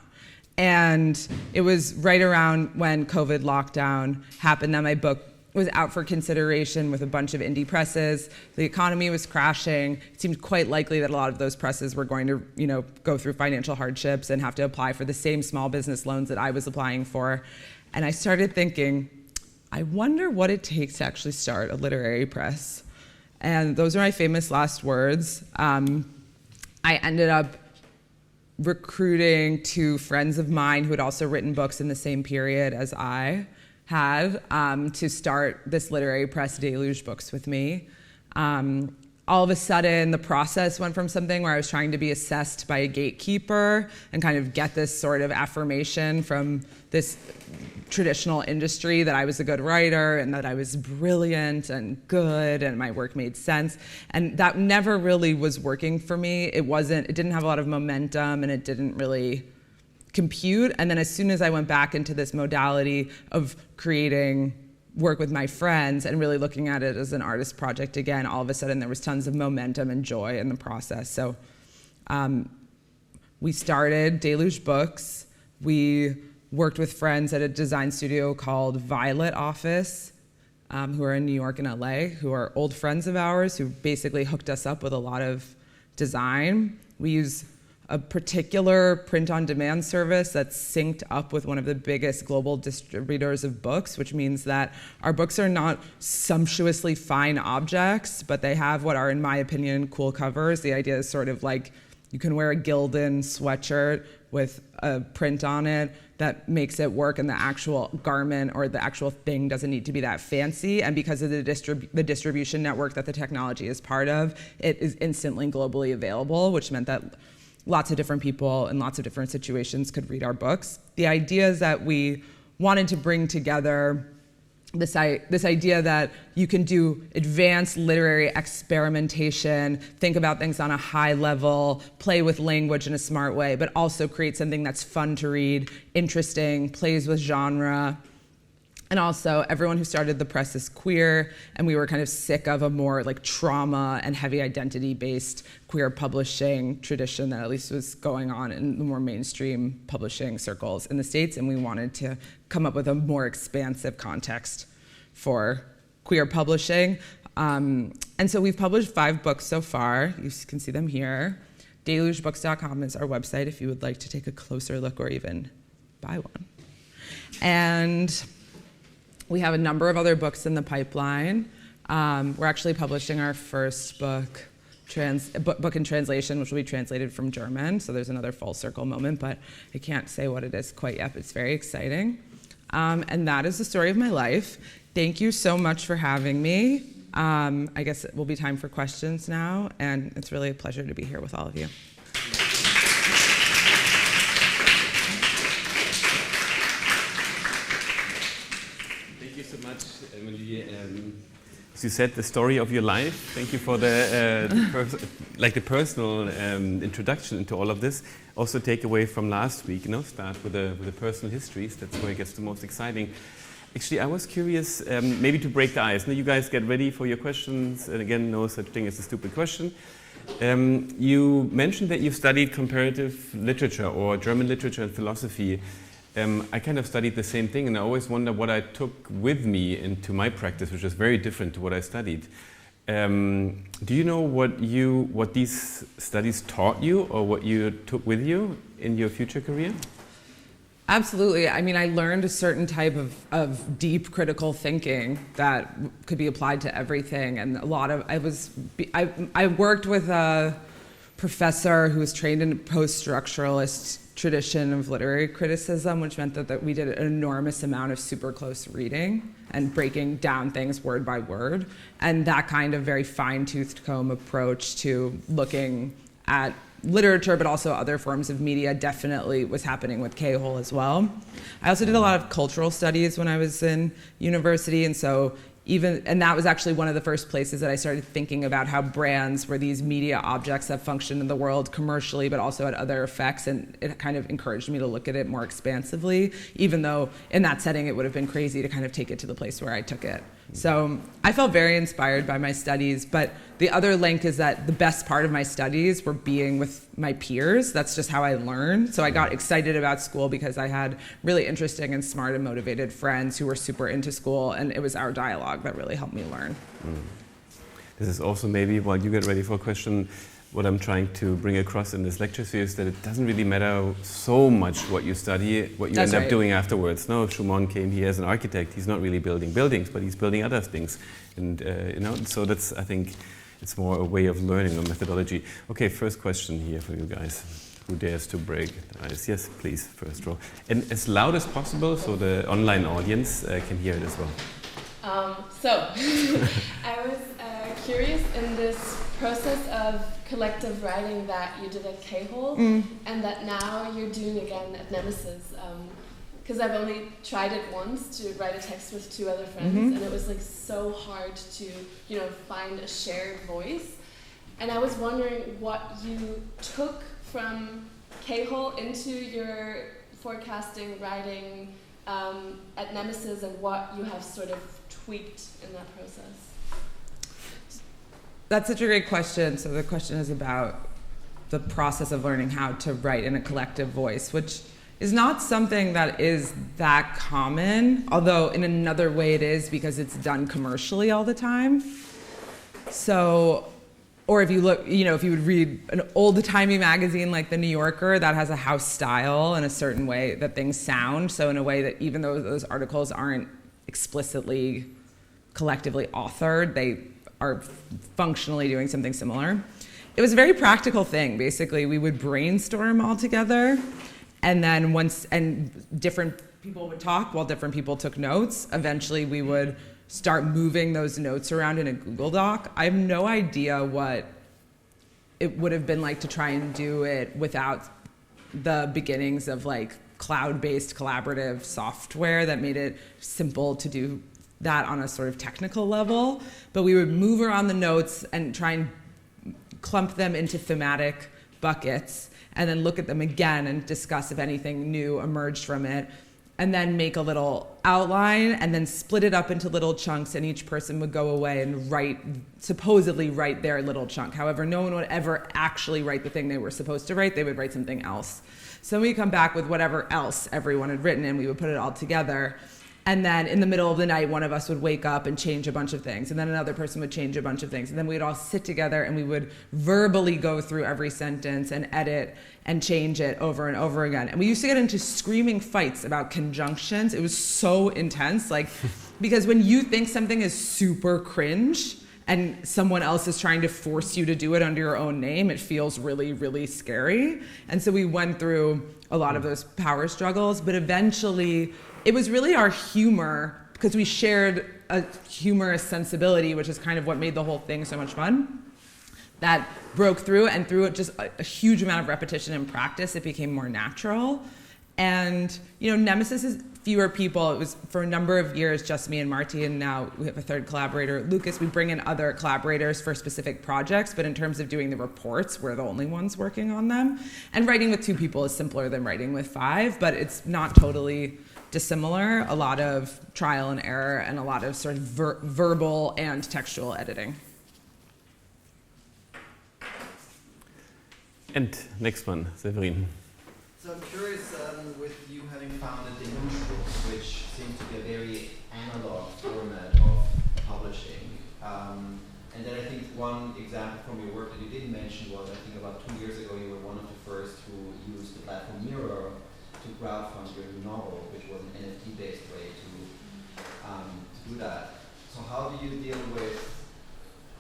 B: And it was right around when COVID lockdown happened that my book was out for consideration with a bunch of indie presses. The economy was crashing. It seemed quite likely that a lot of those presses were going to, go through financial hardships and have to apply for the same small business loans that I was applying for. And I started thinking, I wonder what it takes to actually start a literary press. And those are my famous last words. I ended up recruiting two friends of mine who had also written books in the same period as I had to start this literary press, Deluge Books, with me. All of a sudden, the process went from something where I was trying to be assessed by a gatekeeper and kind of get this sort of affirmation from this traditional industry that I was a good writer and that I was brilliant and good and my work made sense. And that never really was working for me. It didn't have a lot of momentum and it didn't really compute. And then as soon as I went back into this modality of creating work with my friends and really looking at it as an artist project again, all of a sudden there was tons of momentum and joy in the process. So we started Deluge Books. We worked with friends at a design studio called Violet Office, who are in New York and LA, who are old friends of ours, who basically hooked us up with a lot of design. We use a particular print-on-demand service that's synced up with one of the biggest global distributors of books, which means that our books are not sumptuously fine objects, but they have what are, in my opinion, cool covers. The idea is sort of like you can wear a Gildan sweatshirt with a print on it that makes it work, and the actual garment or the actual thing doesn't need to be that fancy. And because of the distribution network that the technology is part of, it is instantly globally available, which meant that lots of different people in lots of different situations could read our books. The idea is that we wanted to bring together this idea that you can do advanced literary experimentation, think about things on a high level, play with language in a smart way, but also create something that's fun to read, interesting, plays with genre. And also, everyone who started the press is queer, and we were kind of sick of a more like trauma and heavy identity-based queer publishing tradition that at least was going on in the more mainstream publishing circles in the States, and we wanted to come up with a more expansive context for queer publishing. And so we've published 5 books so far. You can see them here. DelugeBooks.com is our website if you would like to take a closer look or even buy one. And we have a number of other books in the pipeline. We're actually publishing our first book in translation, which will be translated from German. So there's another full circle moment, but I can't say what it is quite yet. But it's very exciting. And that is the story of my life. Thank you so much for having me. I guess it will be time for questions now, and it's really a pleasure to be here with all of you.
A: So much, Emily. As you said, the story of your life. Thank you for the personal introduction into all of this. Also, take away from last week. Start with the personal histories. That's where it gets the most exciting. Actually, I was curious, maybe to break the ice. Now, you guys get ready for your questions. And again, no such thing as a stupid question. You mentioned that you've studied comparative literature or German literature and philosophy. I kind of studied the same thing, and I always wonder what I took with me into my practice, which is very different to what I studied. Do you know what these studies taught you, or what you took with you in your future career?
B: Absolutely. I mean, I learned a certain type of deep critical thinking that could be applied to everything, and I worked with a professor who was trained in post-structuralist tradition of literary criticism, which meant that we did an enormous amount of super close reading and breaking down things word by word. And that kind of very fine-toothed comb approach to looking at literature, but also other forms of media, definitely was happening with K-Hole as well. I also did a lot of cultural studies when I was in university, and that was actually one of the first places that I started thinking about how brands were these media objects that function in the world commercially, but also had other effects, and it kind of encouraged me to look at it more expansively, even though in that setting it would have been crazy to kind of take it to the place where I took it. So I felt very inspired by my studies, but the other link is that the best part of my studies were being with my peers. That's just how I learned. So I got excited about school because I had really interesting and smart and motivated friends who were super into school, and it was our dialogue that really helped me learn.
A: This is also maybe, while you get ready for a question, what I'm trying to bring across in this lecture series, that it doesn't really matter so much what you study, what you end up doing afterwards. No, if Schumann came here as an architect, he's not really building buildings, but he's building other things. And so that's, I think, it's more a way of learning, a methodology. Okay, first question here for you guys. Who dares to break the ice? Yes, please, first row. And as loud as possible so the online audience can hear it as well.
C: I was curious in this process of collective writing that you did at K-Hole and that now you're doing again at Nemesis. Because I've only tried it once to write a text with two other friends, and it was like so hard to, find a shared voice. And I was wondering what you took from K-Hole into your forecasting writing at Nemesis, and what you have sort of tweaked in that process.
B: That's such a great question. So the question is about the process of learning how to write in a collective voice, which is not something that is that common, although in another way it is because it's done commercially all the time. So, or if you look, if you would read an old-timey magazine like The New Yorker, that has a house style and a certain way that things sound. So in a way that even though those articles aren't explicitly collectively authored, they are functionally doing something similar. It was a very practical thing. Basically, we would brainstorm all together, and then different people would talk while different people took notes. Eventually, we would start moving those notes around in a Google Doc. I have no idea what it would have been like to try and do it without the beginnings of like cloud-based collaborative software that made it simple to do that on a sort of technical level. But we would move around the notes and try and clump them into thematic buckets, and then look at them again and discuss if anything new emerged from it, and then make a little outline and then split it up into little chunks, and each person would go away and supposedly write their little chunk. However, no one would ever actually write the thing they were supposed to write. They would write something else. So we come back with whatever else everyone had written, and we would put it all together. And then in the middle of the night, one of us would wake up and change a bunch of things. And then another person would change a bunch of things. And then we'd all sit together and we would verbally go through every sentence and edit and change it over and over again. And we used to get into screaming fights about conjunctions. It was so intense, because when you think something is super cringe and someone else is trying to force you to do it under your own name, it feels really, really scary. And so we went through a lot of those power struggles, but eventually it was really our humor, because we shared a humorous sensibility, which is kind of what made the whole thing so much fun, that broke through, and through it just a huge amount of repetition and practice, it became more natural. And Nemesis is fewer people. It was for a number of years just me and Marty, and now we have a third collaborator, Lucas. We bring in other collaborators for specific projects, but in terms of doing the reports, we're the only ones working on them. And writing with 2 people is simpler than writing with 5, but it's not totally dissimilar. A lot of trial and error and a lot of sort of verbal and textual editing.
A: And next one, Severin.
D: So I'm curious, with you having founded the newsroom, which seems to be a very analog format of publishing, and then I think one example from your work that you didn't mention was, I think about 2 years ago, you were one of the first who used the platform Mirror to crowdfund your new novel, which was an NFT-based way to do that. So how do you deal with,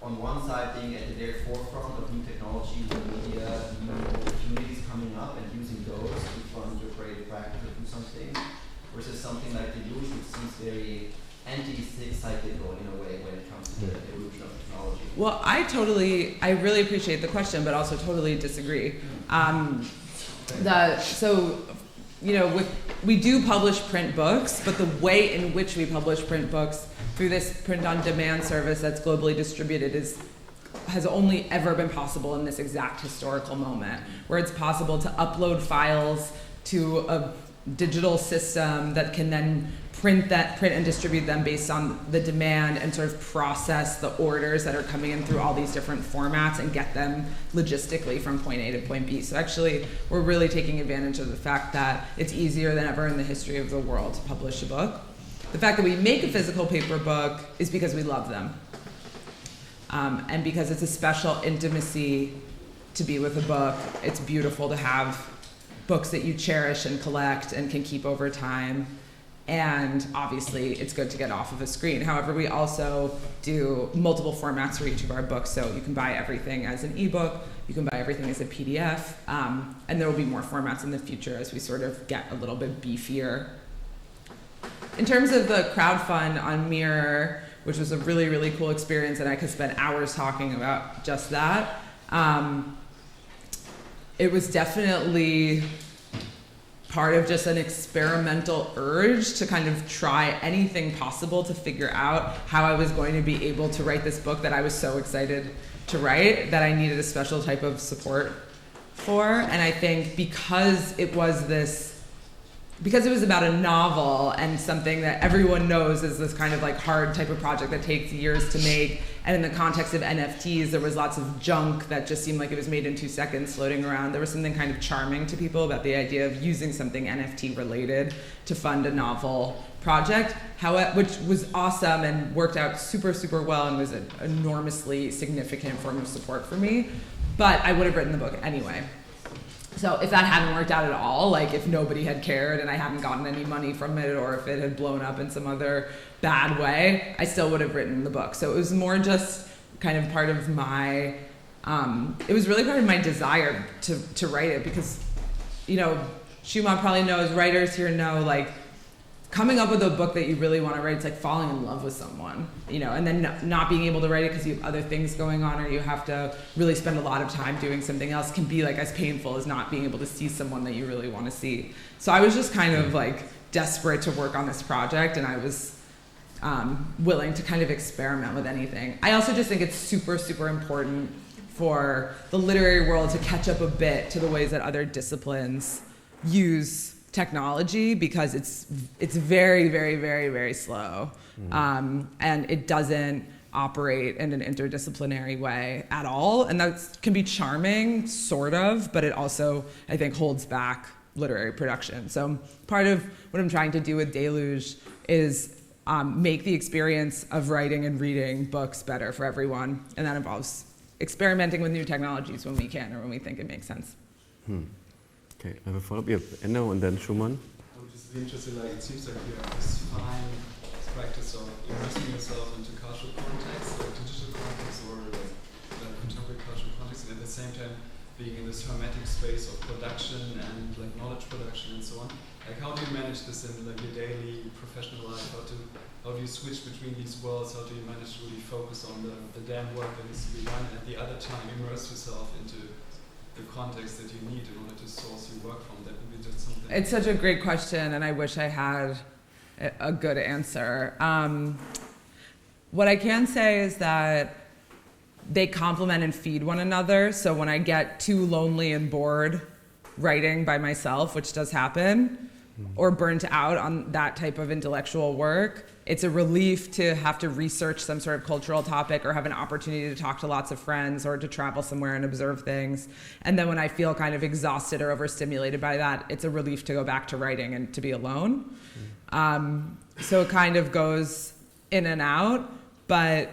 D: on one side, being at the very forefront of new technology, new media, new opportunities coming up, and using those to fund your creative practice or do something, versus something like the use, which seems very anti-cyclical in a way when it comes to the evolution of technology?
B: Well, I really appreciate the question, but also totally disagree. We do publish print books, but the way in which we publish print books through this print-on-demand service that's globally distributed has only ever been possible in this exact historical moment, where it's possible to upload files to a digital system that can then print and distribute them based on the demand and sort of process the orders that are coming in through all these different formats and get them logistically from point A to point B. So actually, we're really taking advantage of the fact that it's easier than ever in the history of the world to publish a book. The fact that we make a physical paper book is because we love them. And because it's a special intimacy to be with a book. It's beautiful to have books that you cherish and collect and can keep over time. And obviously, it's good to get off of a screen. However, we also do multiple formats for each of our books. So you can buy everything as an ebook, you can buy everything as a PDF, and there will be more formats in the future as we sort of get a little bit beefier. In terms of the crowdfund on Mirror, which was a really, really cool experience, and I could spend hours talking about just that, it was definitely part of just an experimental urge to kind of try anything possible to figure out how I was going to be able to write this book that I was so excited to write, that I needed a special type of support for. And I think because it was about a novel and something that everyone knows is this kind of like hard type of project that takes years to make, and in the context of NFTs, there was lots of junk that just seemed like it was made in 2 seconds floating around. There was something kind of charming to people about the idea of using something NFT related to fund a novel project, which was awesome and worked out super, super well and was an enormously significant form of support for me. But I would have written the book anyway. So if that hadn't worked out at all, like if nobody had cared and I hadn't gotten any money from it, or if it had blown up in some other bad way, I still would have written the book. So it was more just kind of part of my, it was really part of my desire to write it, because, you know, Shuma probably knows, writers here know, like, coming up with a book that you really want to write, it's like falling in love with someone, you know, and then not being able to write it because you have other things going on, or you have to really spend a lot of time doing something else, can be like as painful as not being able to see someone that you really want to see. So I was just kind of like desperate to work on this project, and I was willing to kind of experiment with anything. I also just think it's super, super important for the literary world to catch up a bit to the ways that other disciplines use technology, because it's very, very, very, very slow. And it doesn't operate in an interdisciplinary way at all. And that can be charming, sort of, but it also, I think, holds back literary production. So part of what I'm trying to do with Deluge is make the experience of writing and reading books better for everyone. And that involves experimenting with new technologies when we can, or when we think it makes sense.
A: Okay, I have a follow-up. You have Enno and then Schumann.
E: I'm just interested, like, it seems like you have this fine practice of immersing yourself into cultural context, like digital context, or like contemporary cultural context, and at the same time being in this hermetic space of production and like knowledge production and so on. Like, how do you manage this in like your daily professional life? How do you switch between these worlds? How do you manage to really focus on the damn work that needs to be done, and at the other time immerse yourself into the context that you need in order to source your work from? That would be just something.
B: It's such a great question, and I wish I had a good answer. What I can say is that they complement and feed one another. So when I get too lonely and bored writing by myself, which does happen, or burnt out on that type of intellectual work, it's a relief to have to research some sort of cultural topic, or have an opportunity to talk to lots of friends, or to travel somewhere and observe things. And then when I feel kind of exhausted or overstimulated by that, it's a relief to go back to writing and to be alone. So it kind of goes in and out, but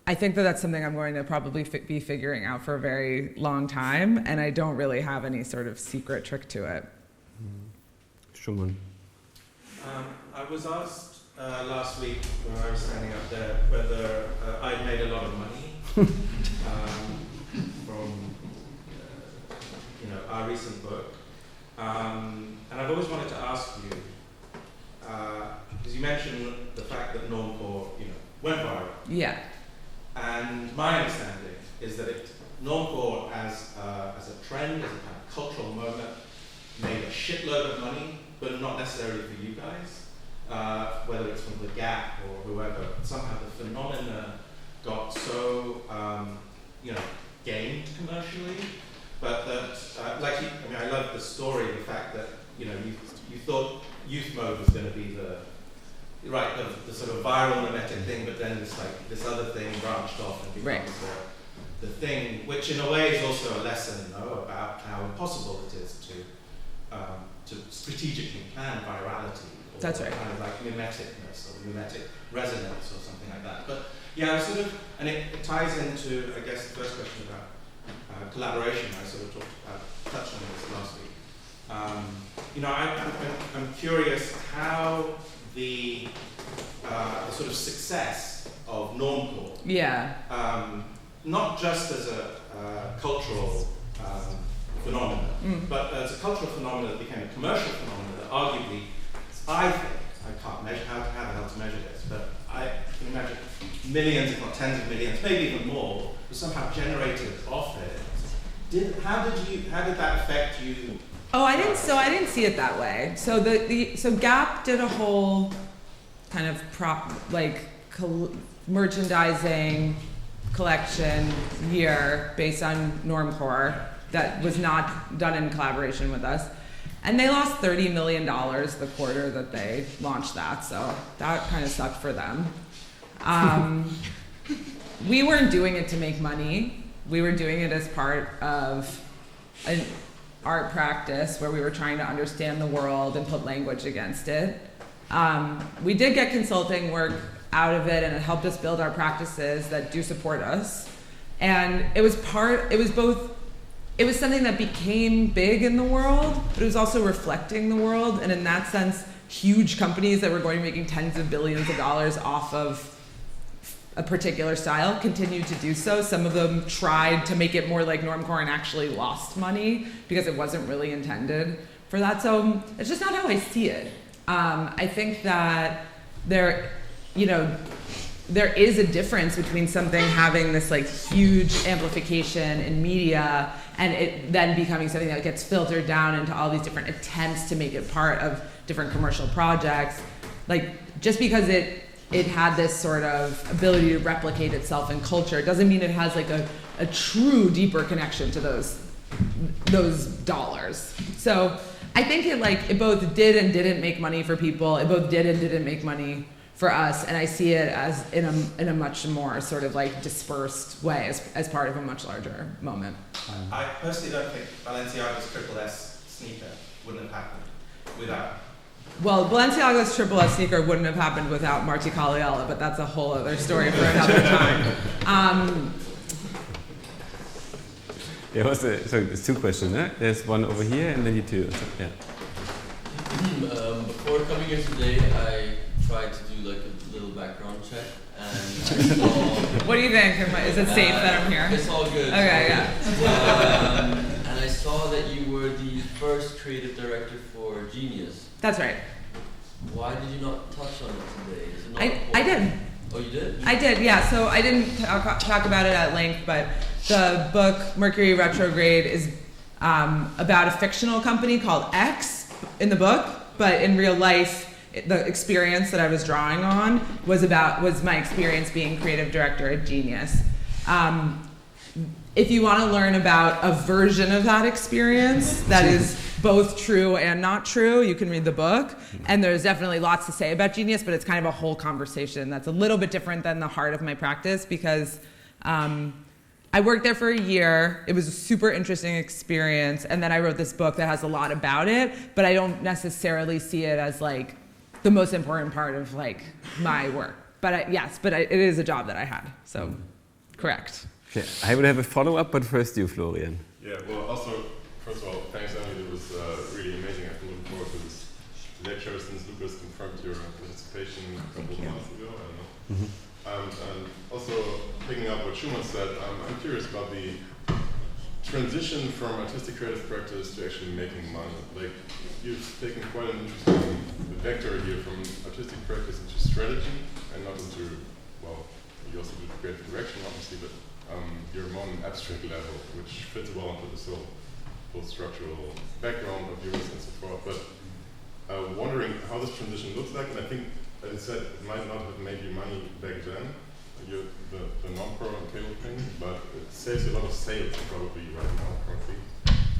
B: I think that that's something I'm going to probably be figuring out for a very long time, and I don't really have any sort of secret trick to it.
A: Schumann.
F: I was asked last week when I was standing up there whether I'd made a lot of money from our recent book, and I've always wanted to ask you, because you mentioned the fact that Normcore went viral.
B: Yeah.
F: And my understanding is that Normcore as a trend, as a kind of cultural moment, made a shitload of money, but not necessarily for you guys, whether it's from The Gap or whoever. Somehow the phenomena got so, gained commercially, but that, I love the story, the fact that, you thought Youth Mode was going to be the right, the sort of viral mimetic thing, but then this other thing branched off and becomes the thing, which in a way is also a lesson, about how impossible it is to strategically plan virality. Or
B: That's right.
F: Kind of like mimeticness or mimetic resonance or something like that. But yeah, and it ties into, I guess, the first question about collaboration. I sort of touched on this last week. I'm curious how the sort of success of Normcore, not just as a cultural phenomenon, but as a cultural phenomenon that became a commercial phenomenon that arguably, I think, I can't measure how the hell to measure this, but I can imagine millions, if not tens of millions, maybe even more, was somehow generated off it. How did that affect you?
B: Oh, I didn't see it that way. So so Gap did a whole kind of merchandising collection year based on Normcore that was not done in collaboration with us. And they lost $30 million the quarter that they launched that, so that kind of sucked for them. We weren't doing it to make money. We were doing it as part of an art practice where we were trying to understand the world and put language against it. We did get consulting work out of it, and it helped us build our practices that do support us. And it was something that became big in the world, but it was also reflecting the world. And in that sense, huge companies that were going to be making tens of billions of dollars off of a particular style continued to do so. Some of them tried to make it more like Normcore and actually lost money because it wasn't really intended for that. So it's just not how I see it. I think that there is a difference between something having this like huge amplification in media and it then becoming something that gets filtered down into all these different attempts to make it part of different commercial projects. Like, just because it had this sort of ability to replicate itself in culture doesn't mean it has like a true deeper connection to those dollars. So I think it both did and didn't make money for people. It both did and didn't make money for us, and I see it as in a much more sort of like dispersed way as part of a much larger moment.
F: I personally don't think Balenciaga's Triple S sneaker wouldn't have happened without.
B: Well, Balenciaga's Triple S sneaker wouldn't have happened without Marti Caliella, but that's a whole other story for another time.
A: So there's two questions, eh? There's one over here and then you two. So, yeah.
G: Before coming here today, I tried to do like a little background check, and I saw.
B: What do you think? Is it safe that I'm here?
G: It's all good.
B: Okay, yeah.
G: And I saw that you were the first creative director for Genius.
B: That's right.
G: Why did you not touch on it today? Is it not
B: I did.
G: Oh, you did?
B: I did, yeah. So I didn't talk about it at length, but the book Mercury Retrograde is about a fictional company called X in the book, but in real life, the experience that I was drawing on was my experience being creative director at Genius. If you want to learn about a version of that experience that is both true and not true, you can read the book. And there's definitely lots to say about Genius, but it's kind of a whole conversation that's a little bit different than the heart of my practice because I worked there for a year. It was a super interesting experience. And then I wrote this book that has a lot about it, but I don't necessarily see it as like the most important part of like my work. But it is a job that I had. So, correct.
A: Okay, I would have a follow-up, but first you, Florian.
H: Yeah, well, also, first of all, thanks, Emily. It was really amazing. I've been looking forward to this lecture since Lukas confirmed your participation a couple of months ago. I don't know. And also, picking up what Schumann said, I'm curious about the transition from artistic creative practice to actually making money. Like, you've taken quite an interesting vector here from artistic practice into strategy and not into, well, you also do creative direction, obviously, but you're more on an abstract level, which fits well into this whole structural background of yours and so forth. But wondering how this transition looks like, and I think, as I said, it might not have made you money back then, the non-pro and cable thing, but it saves a lot of sales probably right now currently.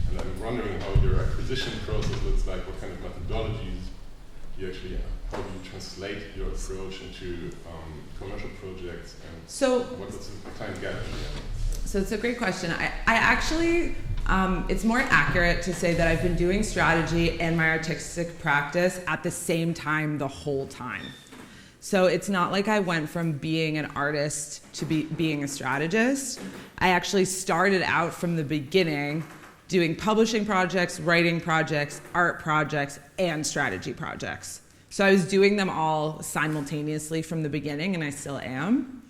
H: And I'm wondering how your acquisition process looks like, what kind of methodologies how do you translate your approach into commercial projects, and
B: So,
H: what does the client get?
B: So it's a great question. I actually, it's more accurate to say that I've been doing strategy and my artistic practice at the same time the whole time. So it's not like I went from being an artist to being a strategist. I actually started out from the beginning doing publishing projects, writing projects, art projects, and strategy projects. So I was doing them all simultaneously from the beginning, and I still am.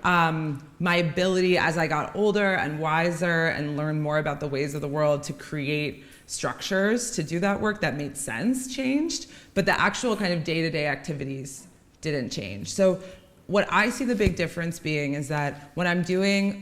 B: My ability as I got older and wiser and learned more about the ways of the world to create structures to do that work that made sense changed, but the actual kind of day-to-day activities didn't change. So what I see the big difference being is that when I'm doing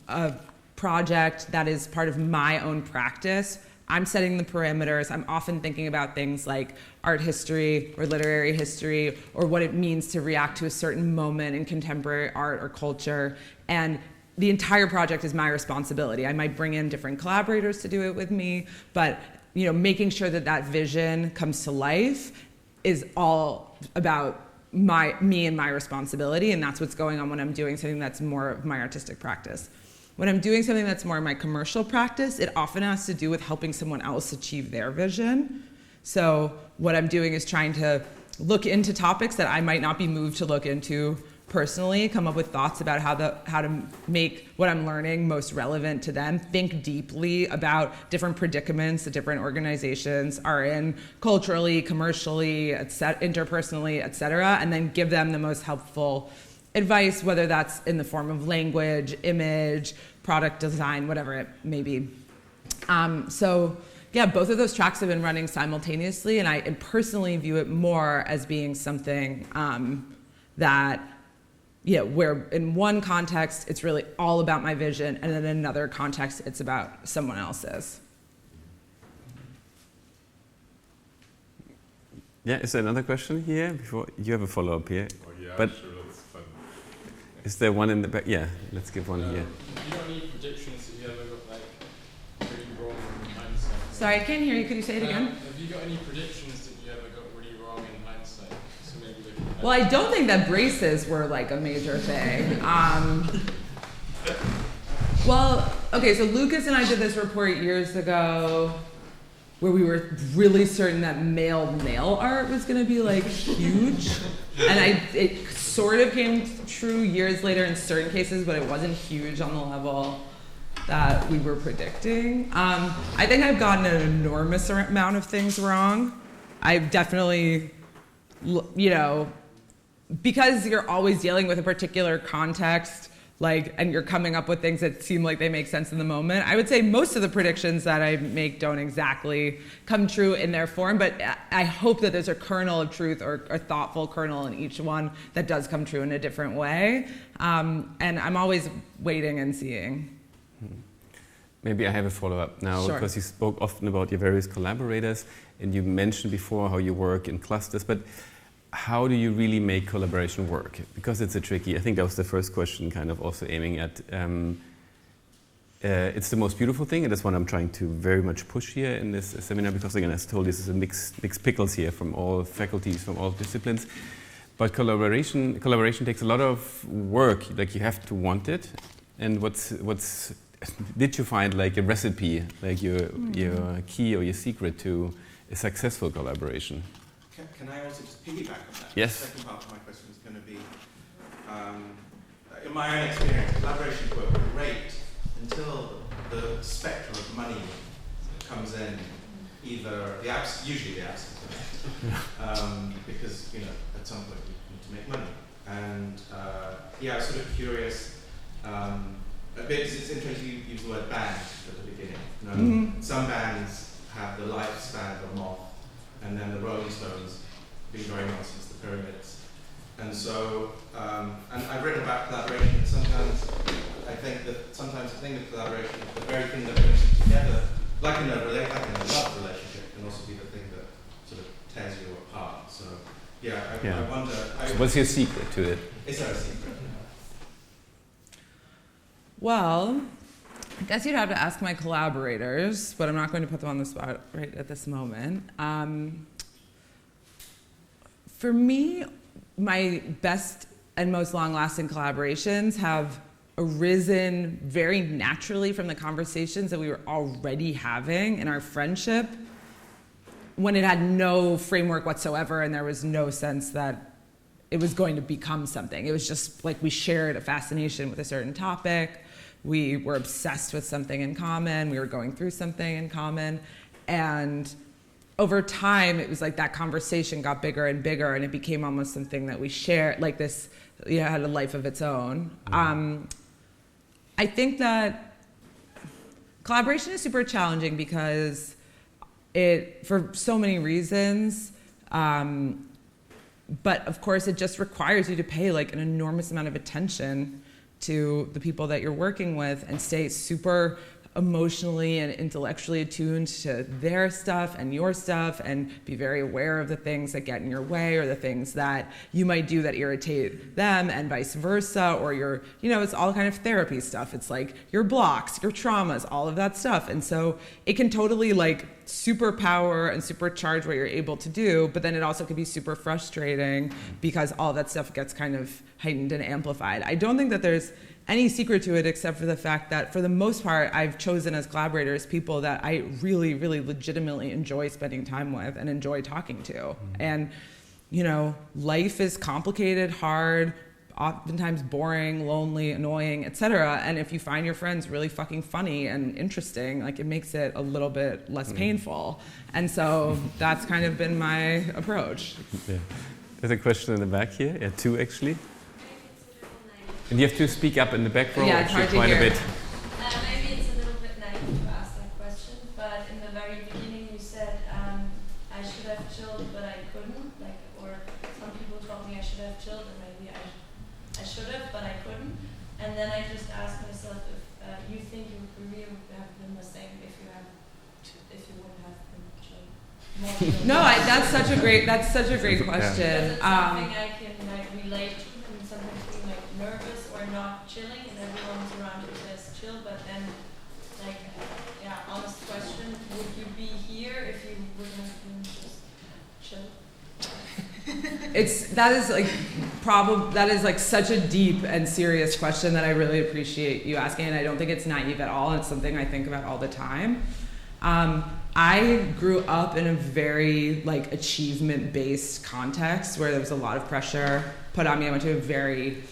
B: a project that is part of my own practice, I'm setting the parameters. I'm often thinking about things like art history or literary history or what it means to react to a certain moment in contemporary art or culture. And the entire project is my responsibility. I might bring in different collaborators to do it with me, but making sure that that vision comes to life is all about me and my responsibility, and that's what's going on when I'm doing something that's more of my artistic practice. When I'm doing something that's more my commercial practice, it often has to do with helping someone else achieve their vision. So what I'm doing is trying to look into topics that I might not be moved to look into personally, come up with thoughts about how to make what I'm learning most relevant to them, think deeply about different predicaments that different organizations are in, culturally, commercially, interpersonally, et cetera, and then give them the most helpful advice, whether that's in the form of language, image, product design, whatever it may be. So yeah, both of those tracks have been running simultaneously, and I personally view it more as being something that, where in one context, it's really all about my vision, and then in another context, it's about someone else's.
A: Yeah, is there another question here? Before you have a follow-up here.
H: Oh, yeah,
A: but
H: sure, that's fun.
A: Is there one in the back? Yeah, let's give one here.
I: Have you got any predictions that you ever got really wrong in hindsight?
B: Sorry, I can't hear you. Could you say it again?
I: Have you got any predictions that you ever got really wrong in hindsight? So maybe
B: well, I don't think that braces were like a major thing. Well, okay, so Lukas and I did this report years ago where we were really certain that male nail art was going to be like huge, and it sort of came true years later in certain cases, but it wasn't huge on the level that we were predicting. I think I've gotten an enormous amount of things wrong. I've definitely, because you're always dealing with a particular context, and you're coming up with things that seem like they make sense in the moment. I would say most of the predictions that I make don't exactly come true in their form, but I hope that there's a kernel of truth or a thoughtful kernel in each one that does come true in a different way. And I'm always waiting and seeing.
A: Maybe I have a follow-up now,
B: Sure.
A: Because you spoke often about your various collaborators, and you mentioned before how you work in clusters, but how do you really make collaboration work? Because it's a tricky, I think that was the first question, kind of also aiming at, it's the most beautiful thing, and that's what I'm trying to very much push here in this seminar, because again, as told, this is a mixed pickles here from all faculties, from all disciplines. But collaboration takes a lot of work, like you have to want it. And did you find like a recipe, like your key or your secret to a successful collaboration?
F: Can I also just piggyback on that?
A: Yes.
F: The second part of my question is going to be, in my own experience, collaborations work great until the spectrum of money comes in, usually the absence of it, because at some point you need to make money. And I was sort of curious. It's interesting you use the word band at the beginning. Some bands have the lifespan of a moth, and then the Rolling Stones been going on since the Pyramids. And so, and I've read about collaboration, and sometimes I think that sometimes the thing with collaboration is the very thing that brings you together, like in a love relationship, can also be the thing that sort of tears you apart. So, I wonder.
A: So what's your secret to it?
F: Is there a secret?
B: Well, I guess you'd have to ask my collaborators, but I'm not going to put them on the spot right at this moment. For me, my best and most long-lasting collaborations have arisen very naturally from the conversations that we were already having in our friendship, when it had no framework whatsoever and there was no sense that it was going to become something. It was just like we shared a fascination with a certain topic, we were obsessed with something in common, we were going through something in common, and over time it was like that conversation got bigger and bigger and it became almost something that we shared, like this, had a life of its own. I think that collaboration is super challenging because for so many reasons, but of course it just requires you to pay like an enormous amount of attention to the people that you're working with and stay super emotionally and intellectually attuned to their stuff and your stuff, and be very aware of the things that get in your way or the things that you might do that irritate them, and vice versa, or it's all kind of therapy stuff. It's like your blocks, your traumas, all of that stuff. And so it can totally like superpower and supercharge what you're able to do, but then it also can be super frustrating because all of that stuff gets kind of heightened and amplified. I don't think that there's any secret to it except for the fact that for the most part I've chosen as collaborators people that I really, really legitimately enjoy spending time with and enjoy talking to. And life is complicated, hard, oftentimes boring, lonely, annoying, etc. And if you find your friends really fucking funny and interesting, like it makes it a little bit less painful. And so that's kind of been my approach.
A: Yeah. There's a question in the back here. Yeah, two actually. And you have to speak up in the back row,
B: yeah, it's hard to
A: quite
B: hear.
A: a bit.
J: Maybe it's a little bit naive to ask that question, but in the very beginning you said I should have chilled, but I couldn't. Or some people told me I should have chilled, and maybe I should have, but I couldn't. And then I just asked myself if you think your career would have been the same if you wouldn't have been chilled.
B: No, that's such a great question.
J: It's something I can relate to, and sometimes being nervous or not chilling, and everyone's around you says chill, but then honest question, would you be here if you wouldn't have been just chill?
B: That is such a deep and serious question that I really appreciate you asking, and I don't think it's naive at all. It's something I think about all the time. I grew up in a very achievement-based context where there was a lot of pressure put on me. I went to a very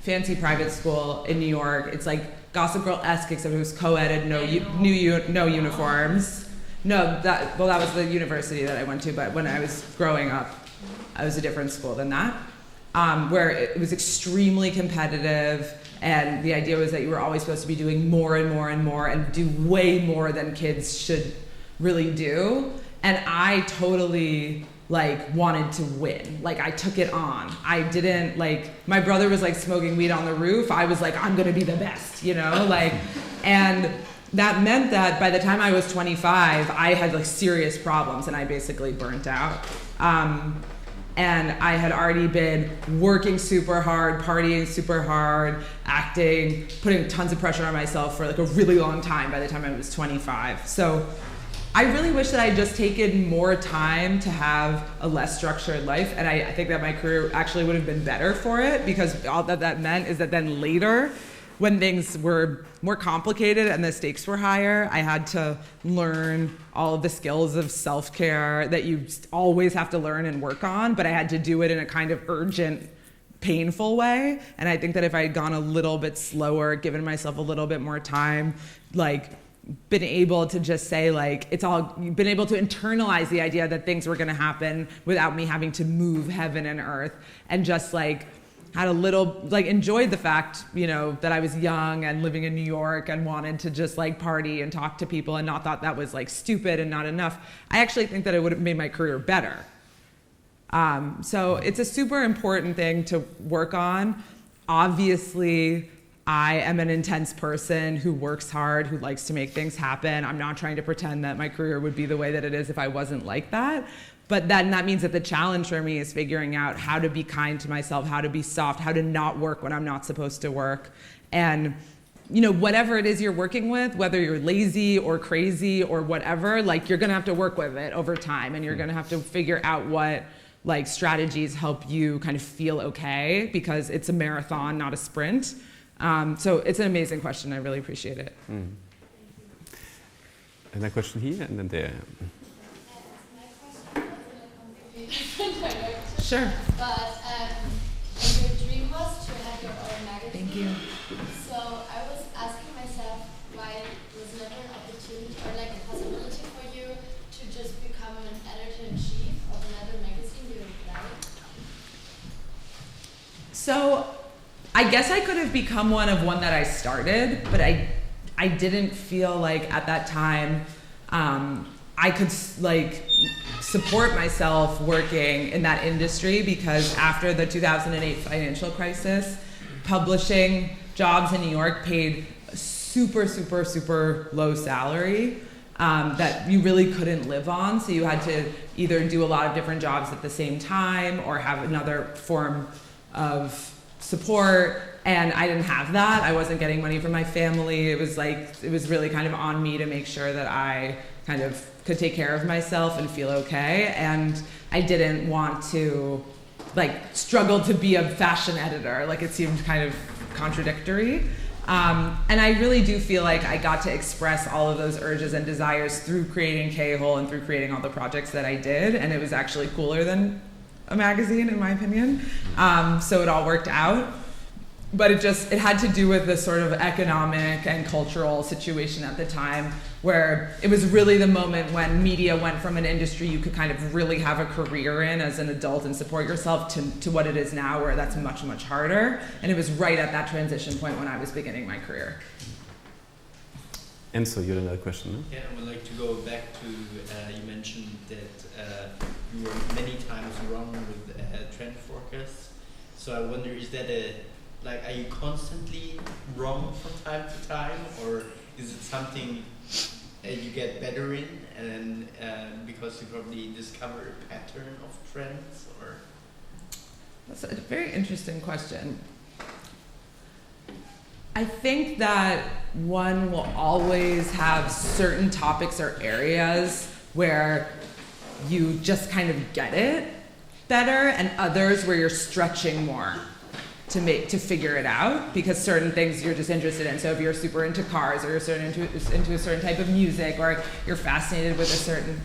B: fancy private school in New York. It's like Gossip Girl-esque, except it was co-ed, no uniforms. No, that was the university that I went to, but when I was growing up, I was a different school than that, where it was extremely competitive, and the idea was that you were always supposed to be doing more and more and more and do way more than kids should really do. And I totally wanted to win. I took it on. I didn't my brother was smoking weed on the roof. I was I'm gonna be the best, and that meant that by the time I was 25, I had serious problems and I basically burnt out. And I had already been working super hard, partying super hard, acting, putting tons of pressure on myself for a really long time by the time I was 25. So I really wish that I had just taken more time to have a less structured life, and I think that my career actually would have been better for it, because all that meant is that then later, when things were more complicated and the stakes were higher, I had to learn all of the skills of self-care that you always have to learn and work on, but I had to do it in a kind of urgent, painful way. And I think that if I had gone a little bit slower, given myself a little bit more time, been able to just say been able to internalize the idea that things were going to happen without me having to move heaven and earth, and just had a little enjoyed the fact that I was young and living in New York and wanted to just party and talk to people, and not thought that was stupid and not enough. I actually think that it would have made my career better. So it's a super important thing to work on. Obviously, I am an intense person who works hard, who likes to make things happen. I'm not trying to pretend that my career would be the way that it is if I wasn't like that. But then that means that the challenge for me is figuring out how to be kind to myself, how to be soft, how to not work when I'm not supposed to work. And whatever it is you're working with, whether you're lazy or crazy or whatever, you're gonna have to work with it over time, and you're gonna have to figure out what like strategies help you kind of feel okay, because it's a marathon, not a sprint. So it's an amazing question. I really appreciate it.
A: And a question here and then there.
K: My question was in a completely different direction.
B: Sure.
K: But your dream was to have your own magazine.
B: Thank you.
K: So I was asking myself why it was never an opportunity or like a possibility for you to just become an editor-in-chief of another magazine you would like.
B: So I guess I could have become one of one that I started, but I didn't feel like at that time I could like support myself working in that industry, because after the 2008 financial crisis, publishing jobs in New York paid super, super, super low salary that you really couldn't live on. So you had to either do a lot of different jobs at the same time or have another form of support. And I didn't have that. I wasn't getting money from my family. It was really kind of on me to make sure that I kind of could take care of myself and feel okay. And I didn't want to like struggle to be a fashion editor. Like it seemed kind of contradictory. And I really do feel like I got to express all of those urges and desires through creating K-Hole and through creating all the projects that I did. And it was actually cooler than a magazine, in my opinion. So it all worked out. But it had to do with the sort of economic and cultural situation at the time, where it was really the moment when media went from an industry you could kind of really have a career in as an adult and support yourself to what it is now, where that's much, much harder. And it was right at that transition point when I was beginning my career.
A: And so you had another question, no?
G: Yeah, I would like to go back to, you mentioned that you were many times wrong with trend forecasts. So I wonder, is that are you constantly wrong from time to time, or is it something you get better in, and because you probably discover a pattern of trends, or?
B: That's a very interesting question. I think that one will always have certain topics or areas where you just kind of get it better, and others where you're stretching more to figure it out, because certain things you're just interested in. So if you're super into cars, or you're into a certain type of music, or you're fascinated with a certain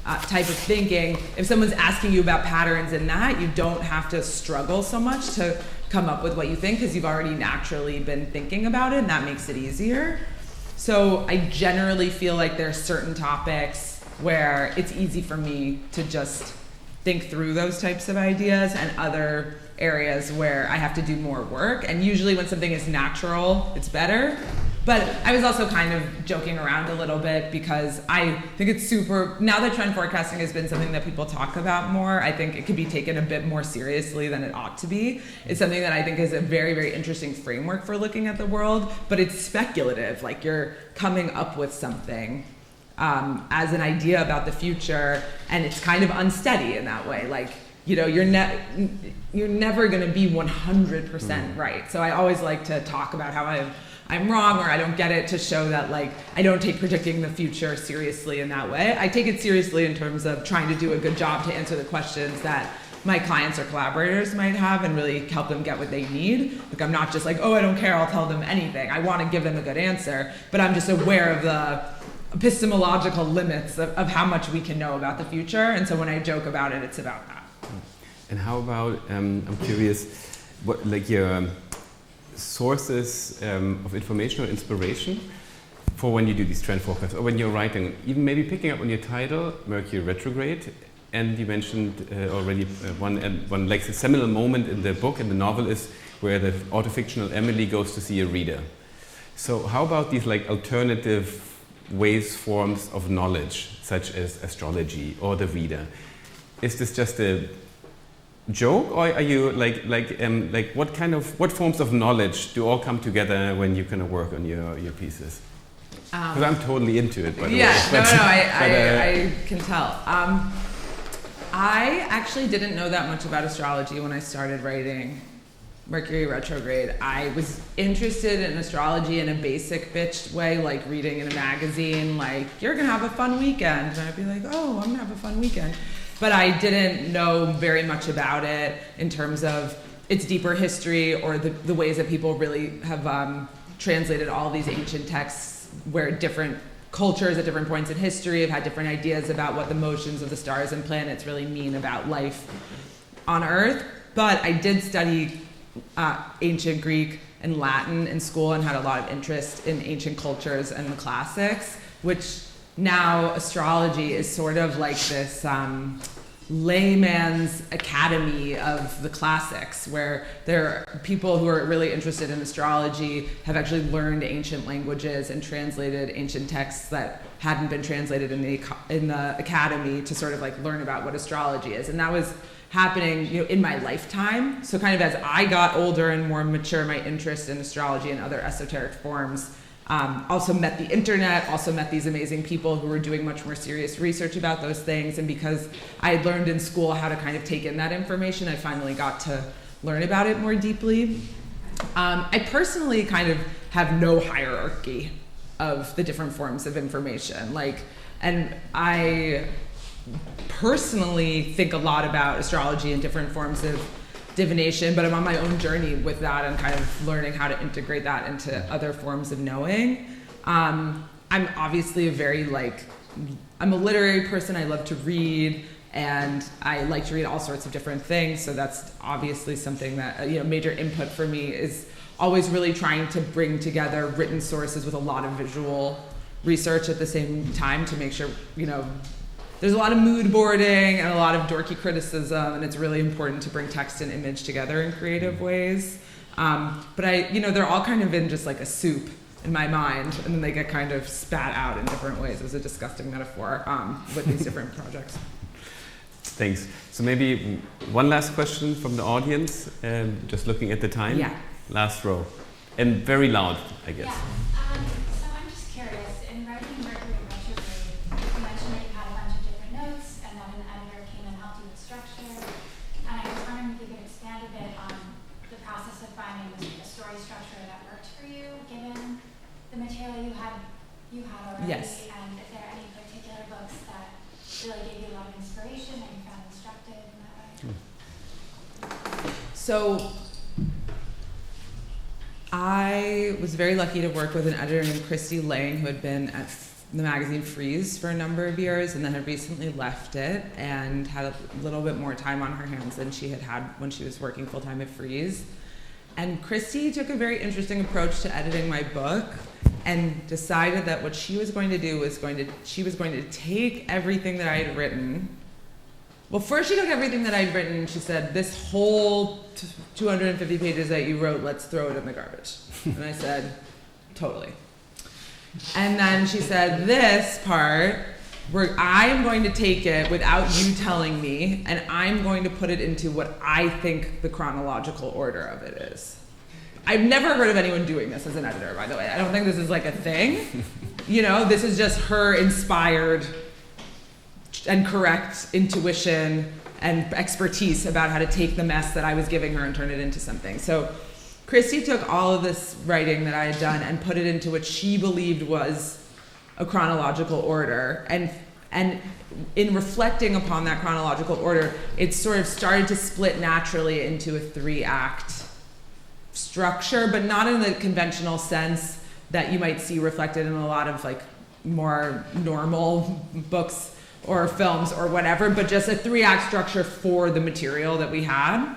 B: type of thinking, if someone's asking you about patterns in that, you don't have to struggle so much to come up with what you think, because you've already naturally been thinking about it, and that makes it easier. So I generally feel like there are certain topics where it's easy for me to just think through those types of ideas, and other areas where I have to do more work. And usually when something is natural, it's better. But I was also kind of joking around a little bit, because I think it's super, now that trend forecasting has been something that people talk about more, I think it could be taken a bit more seriously than it ought to be. It's something that I think is a very, very interesting framework for looking at the world, but it's speculative. Like, you're coming up with something as an idea about the future, and it's kind of unsteady in that way. Like, you know, you're never going to be 100% right. So I always like to talk about how I'm wrong, or I don't get it, to show that, like, I don't take predicting the future seriously in that way. I take it seriously in terms of trying to do a good job to answer the questions that my clients or collaborators might have, and really help them get what they need. Like, I'm not just like, oh, I don't care, I'll tell them anything. I want to give them a good answer, but I'm just aware of the epistemological limits of how much we can know about the future. And so when I joke about it, it's about that.
A: And how about, I'm curious, what, like, your sources of information or inspiration for when you do these trend forecasts, or when you're writing, even maybe picking up on your title, Mercury Retrograde, and you mentioned already one like the seminal moment in the book, in the novel, is where the autofictional Emily goes to see a reader. So how about these like alternative ways, forms of knowledge, such as astrology or the reader? Is this just a joke, or are you like what forms of knowledge do all come together when you kind of work on your pieces? Because I'm totally into it, by the way.
B: I can tell. I actually didn't know that much about astrology when I started writing Mercury Retrograde. I was interested in astrology in a basic bitch way, like reading in a magazine, like, you're gonna have a fun weekend. And I'd be like, oh, I'm gonna have a fun weekend. but I didn't know very much about it in terms of its deeper history or the ways that people really have translated all these ancient texts where different cultures at different points in history have had different ideas about what the motions of the stars and planets really mean about life on Earth. But I did study ancient Greek and Latin in school and had a lot of interest in ancient cultures and the classics, which now astrology is sort of like this layman's academy of the classics, where there are people who are really interested in astrology have actually learned ancient languages and translated ancient texts that hadn't been translated in the academy to sort of like learn about what astrology is. And that was happening, in my lifetime. So kind of as I got older and more mature, my interest in astrology and other esoteric forms also met the internet, also met these amazing people who were doing much more serious research about those things. And because I had learned in school how to kind of take in that information, I finally got to learn about it more deeply. I personally kind of have no hierarchy of the different forms of information. And I personally think a lot about astrology and different forms of divination, but I'm on my own journey with that and kind of learning how to integrate that into other forms of knowing. I'm obviously I'm a literary person. I love to read, and I like to read all sorts of different things. So that's obviously something that, major input for me is always really trying to bring together written sources with a lot of visual research at the same time to make sure, there's a lot of mood boarding and a lot of dorky criticism, and it's really important to bring text and image together in creative ways. But they're all kind of in just like a soup in my mind, and then they get kind of spat out in different ways as a disgusting metaphor with these different projects.
A: Thanks. So maybe one last question from the audience, just looking at the time.
B: Yeah.
A: Last row. And very loud, I guess.
L: Yeah. So I'm just curious, in writing Mercury retrograde, you mentioned that you had a bunch of different notes and that an editor came and helped you with structure. And I was wondering if you could expand a bit on the process of finding a story structure that worked for you, given the material you had already.
B: Yes.
L: And if there are any particular books that really gave you a lot of inspiration that you found instructive in that way.
B: So I was very lucky to work with an editor named Christy Lang, who had been at the magazine Freeze for a number of years and then had recently left it and had a little bit more time on her hands than she had when she was working full-time at Freeze. And Christy took a very interesting approach to editing my book and decided that what she was going to do was she was going to take everything that I had written. Well, first she took everything that I'd written and she said, this whole 250 pages that you wrote, let's throw it in the garbage. And I said, totally. And then she said, this part, I'm going to take it without you telling me, and I'm going to put it into what I think the chronological order of it is. I've never heard of anyone doing this as an editor, by the way. I don't think this is like a thing. This is just her inspired and correct intuition and expertise about how to take the mess that I was giving her and turn it into something. So Christy took all of this writing that I had done and put it into what she believed was a chronological order. And in reflecting upon that chronological order, it sort of started to split naturally into a 3-act structure, but not in the conventional sense that you might see reflected in a lot of more normal books or films or whatever, but just a 3-act structure for the material that we had.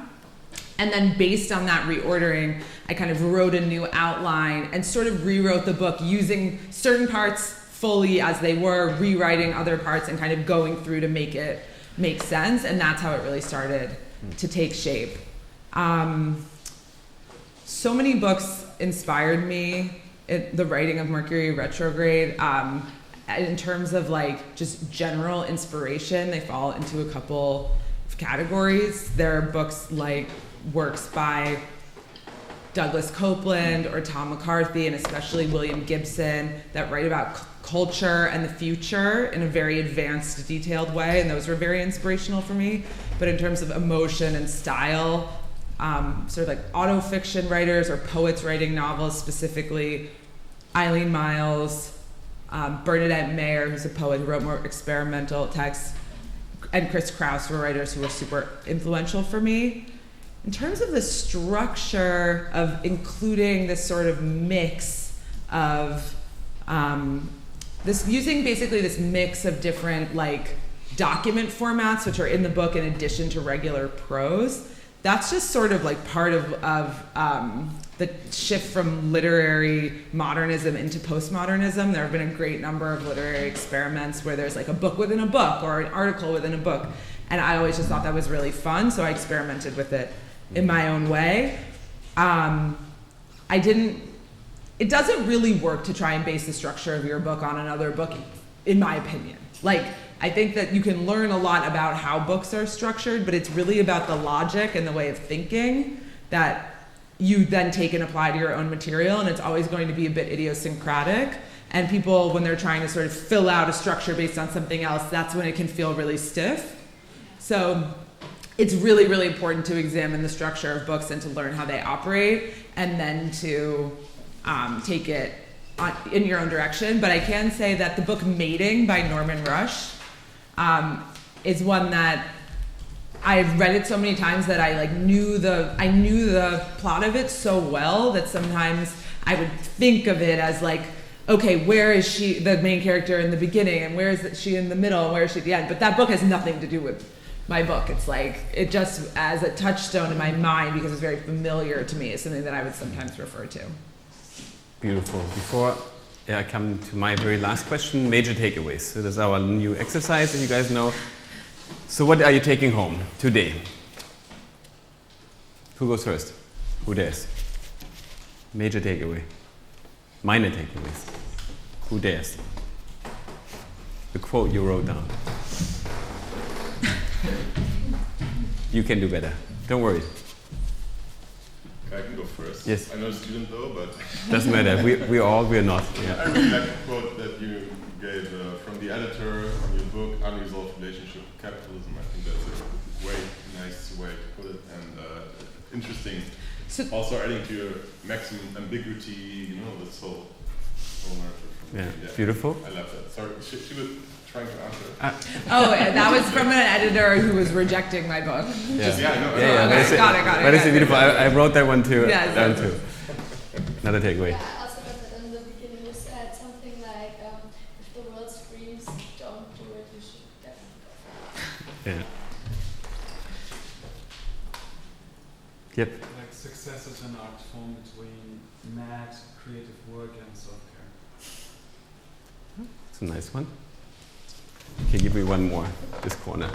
B: And then based on that reordering, I kind of wrote a new outline and sort of rewrote the book using certain parts fully as they were, rewriting other parts and kind of going through to make it make sense. And that's how it really started to take shape. So many books inspired me in the writing of Mercury retrograde. In terms of just general inspiration, they fall into a couple of categories. There are books like works by Douglas Copeland or Tom McCarthy, and especially William Gibson, that write about culture and the future in a very advanced, detailed way, and those were very inspirational for me. But in terms of emotion and style, sort of autofiction writers or poets writing novels, specifically Eileen Myles, Bernadette Mayer, who's a poet who wrote more experimental texts, and Chris Kraus were writers who were super influential for me. In terms of the structure of including this sort of mix of using basically this mix of different like document formats which are in the book in addition to regular prose, that's just sort of like part of the shift from literary modernism into postmodernism. There have been a great number of literary experiments where there's like a book within a book or an article within a book, and I always just thought that was really fun, so I experimented with it in my own way. It doesn't really work to try and base the structure of your book on another book, in my opinion. Like, I think that you can learn a lot about how books are structured, but it's really about the logic and the way of thinking that you then take and apply to your own material, and it's always going to be a bit idiosyncratic. And people, when they're trying to sort of fill out a structure based on something else, that's when it can feel really stiff. So it's really, really important to examine the structure of books and to learn how they operate, and then to take it in your own direction. But I can say that the book Mating by Norman Rush is one that I've read it so many times that I knew the plot of it so well that sometimes I would think of it as like, okay, where is she, the main character, in the beginning, and where is she in the middle, and where is she at the end? But that book has nothing to do with my book. It's like, it just as a touchstone in my mind, because it's very familiar to me, is something that I would sometimes refer to.
A: Beautiful. Before I come to my very last question, major takeaways. So this is our new exercise, as you guys know. So what are you taking home today? Who goes first? Who dares? Major takeaway. Minor takeaways. Who dares? The quote you wrote down. You can do better. Don't worry.
H: I can go first.
A: Yes.
H: I'm not a student though, but...
A: Doesn't matter. We're not. Yeah.
H: I really like the quote that you gave from the editor on your book, Unresolved Relationship with Capitalism. I think that's a great, nice way to put it, and interesting. So, also adding to your maximum ambiguity, this whole narrative.
A: Yeah, beautiful.
H: I love that. Sorry, she was trying to answer.
B: That was from an editor who was rejecting my book.
A: Got it. But it's beautiful. I wrote that one too.
B: Yeah,
A: down too. Another takeaway.
K: Yeah, I also got that in the beginning. You said something like, if the world screams, don't do it, you should definitely go.
A: Yeah. Yep.
E: Like success is an art form between mad creative work and self-care.
A: It's a nice one. Okay, give me one more, this corner.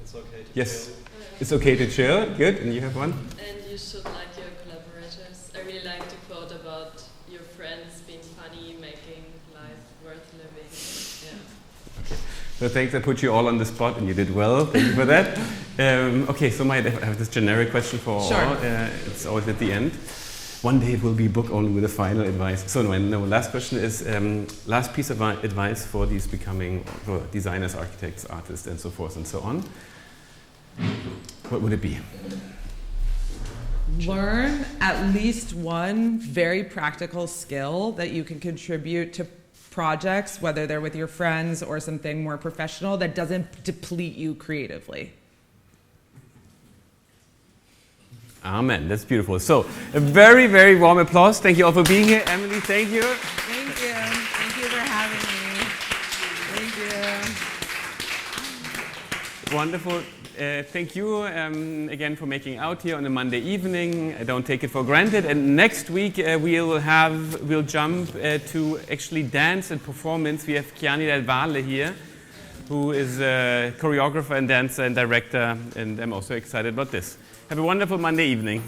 I: It's okay to
A: Yes.
I: chill.
A: It's okay to chill. Good. And you have one?
M: And you should like your collaborators. I really like the quote about your friends being funny, making life worth living. Yeah.
A: So thanks, I put you all on the spot and you did well. Thank you for that. Okay, so I have this generic question for all. It's always at the end. One day it will be a book only with a final advice. So no, last question is, last piece of advice for these becoming designers, architects, artists, and so forth and so on. What would it be?
B: Learn at least one very practical skill that you can contribute to projects, whether they're with your friends or something more professional, that doesn't deplete you creatively.
A: Amen. That's beautiful. So, a very, very warm applause. Thank you all for being here. Emily, thank you.
B: Thank you. Thank you for having me. Thank you.
A: Wonderful. Thank you again for making out here on a Monday evening. I don't take it for granted. And next week we'll jump to actually dance and performance. We have Chiani Del Valle here, who is a choreographer and dancer and director, and I'm also excited about this. Have a wonderful Monday evening.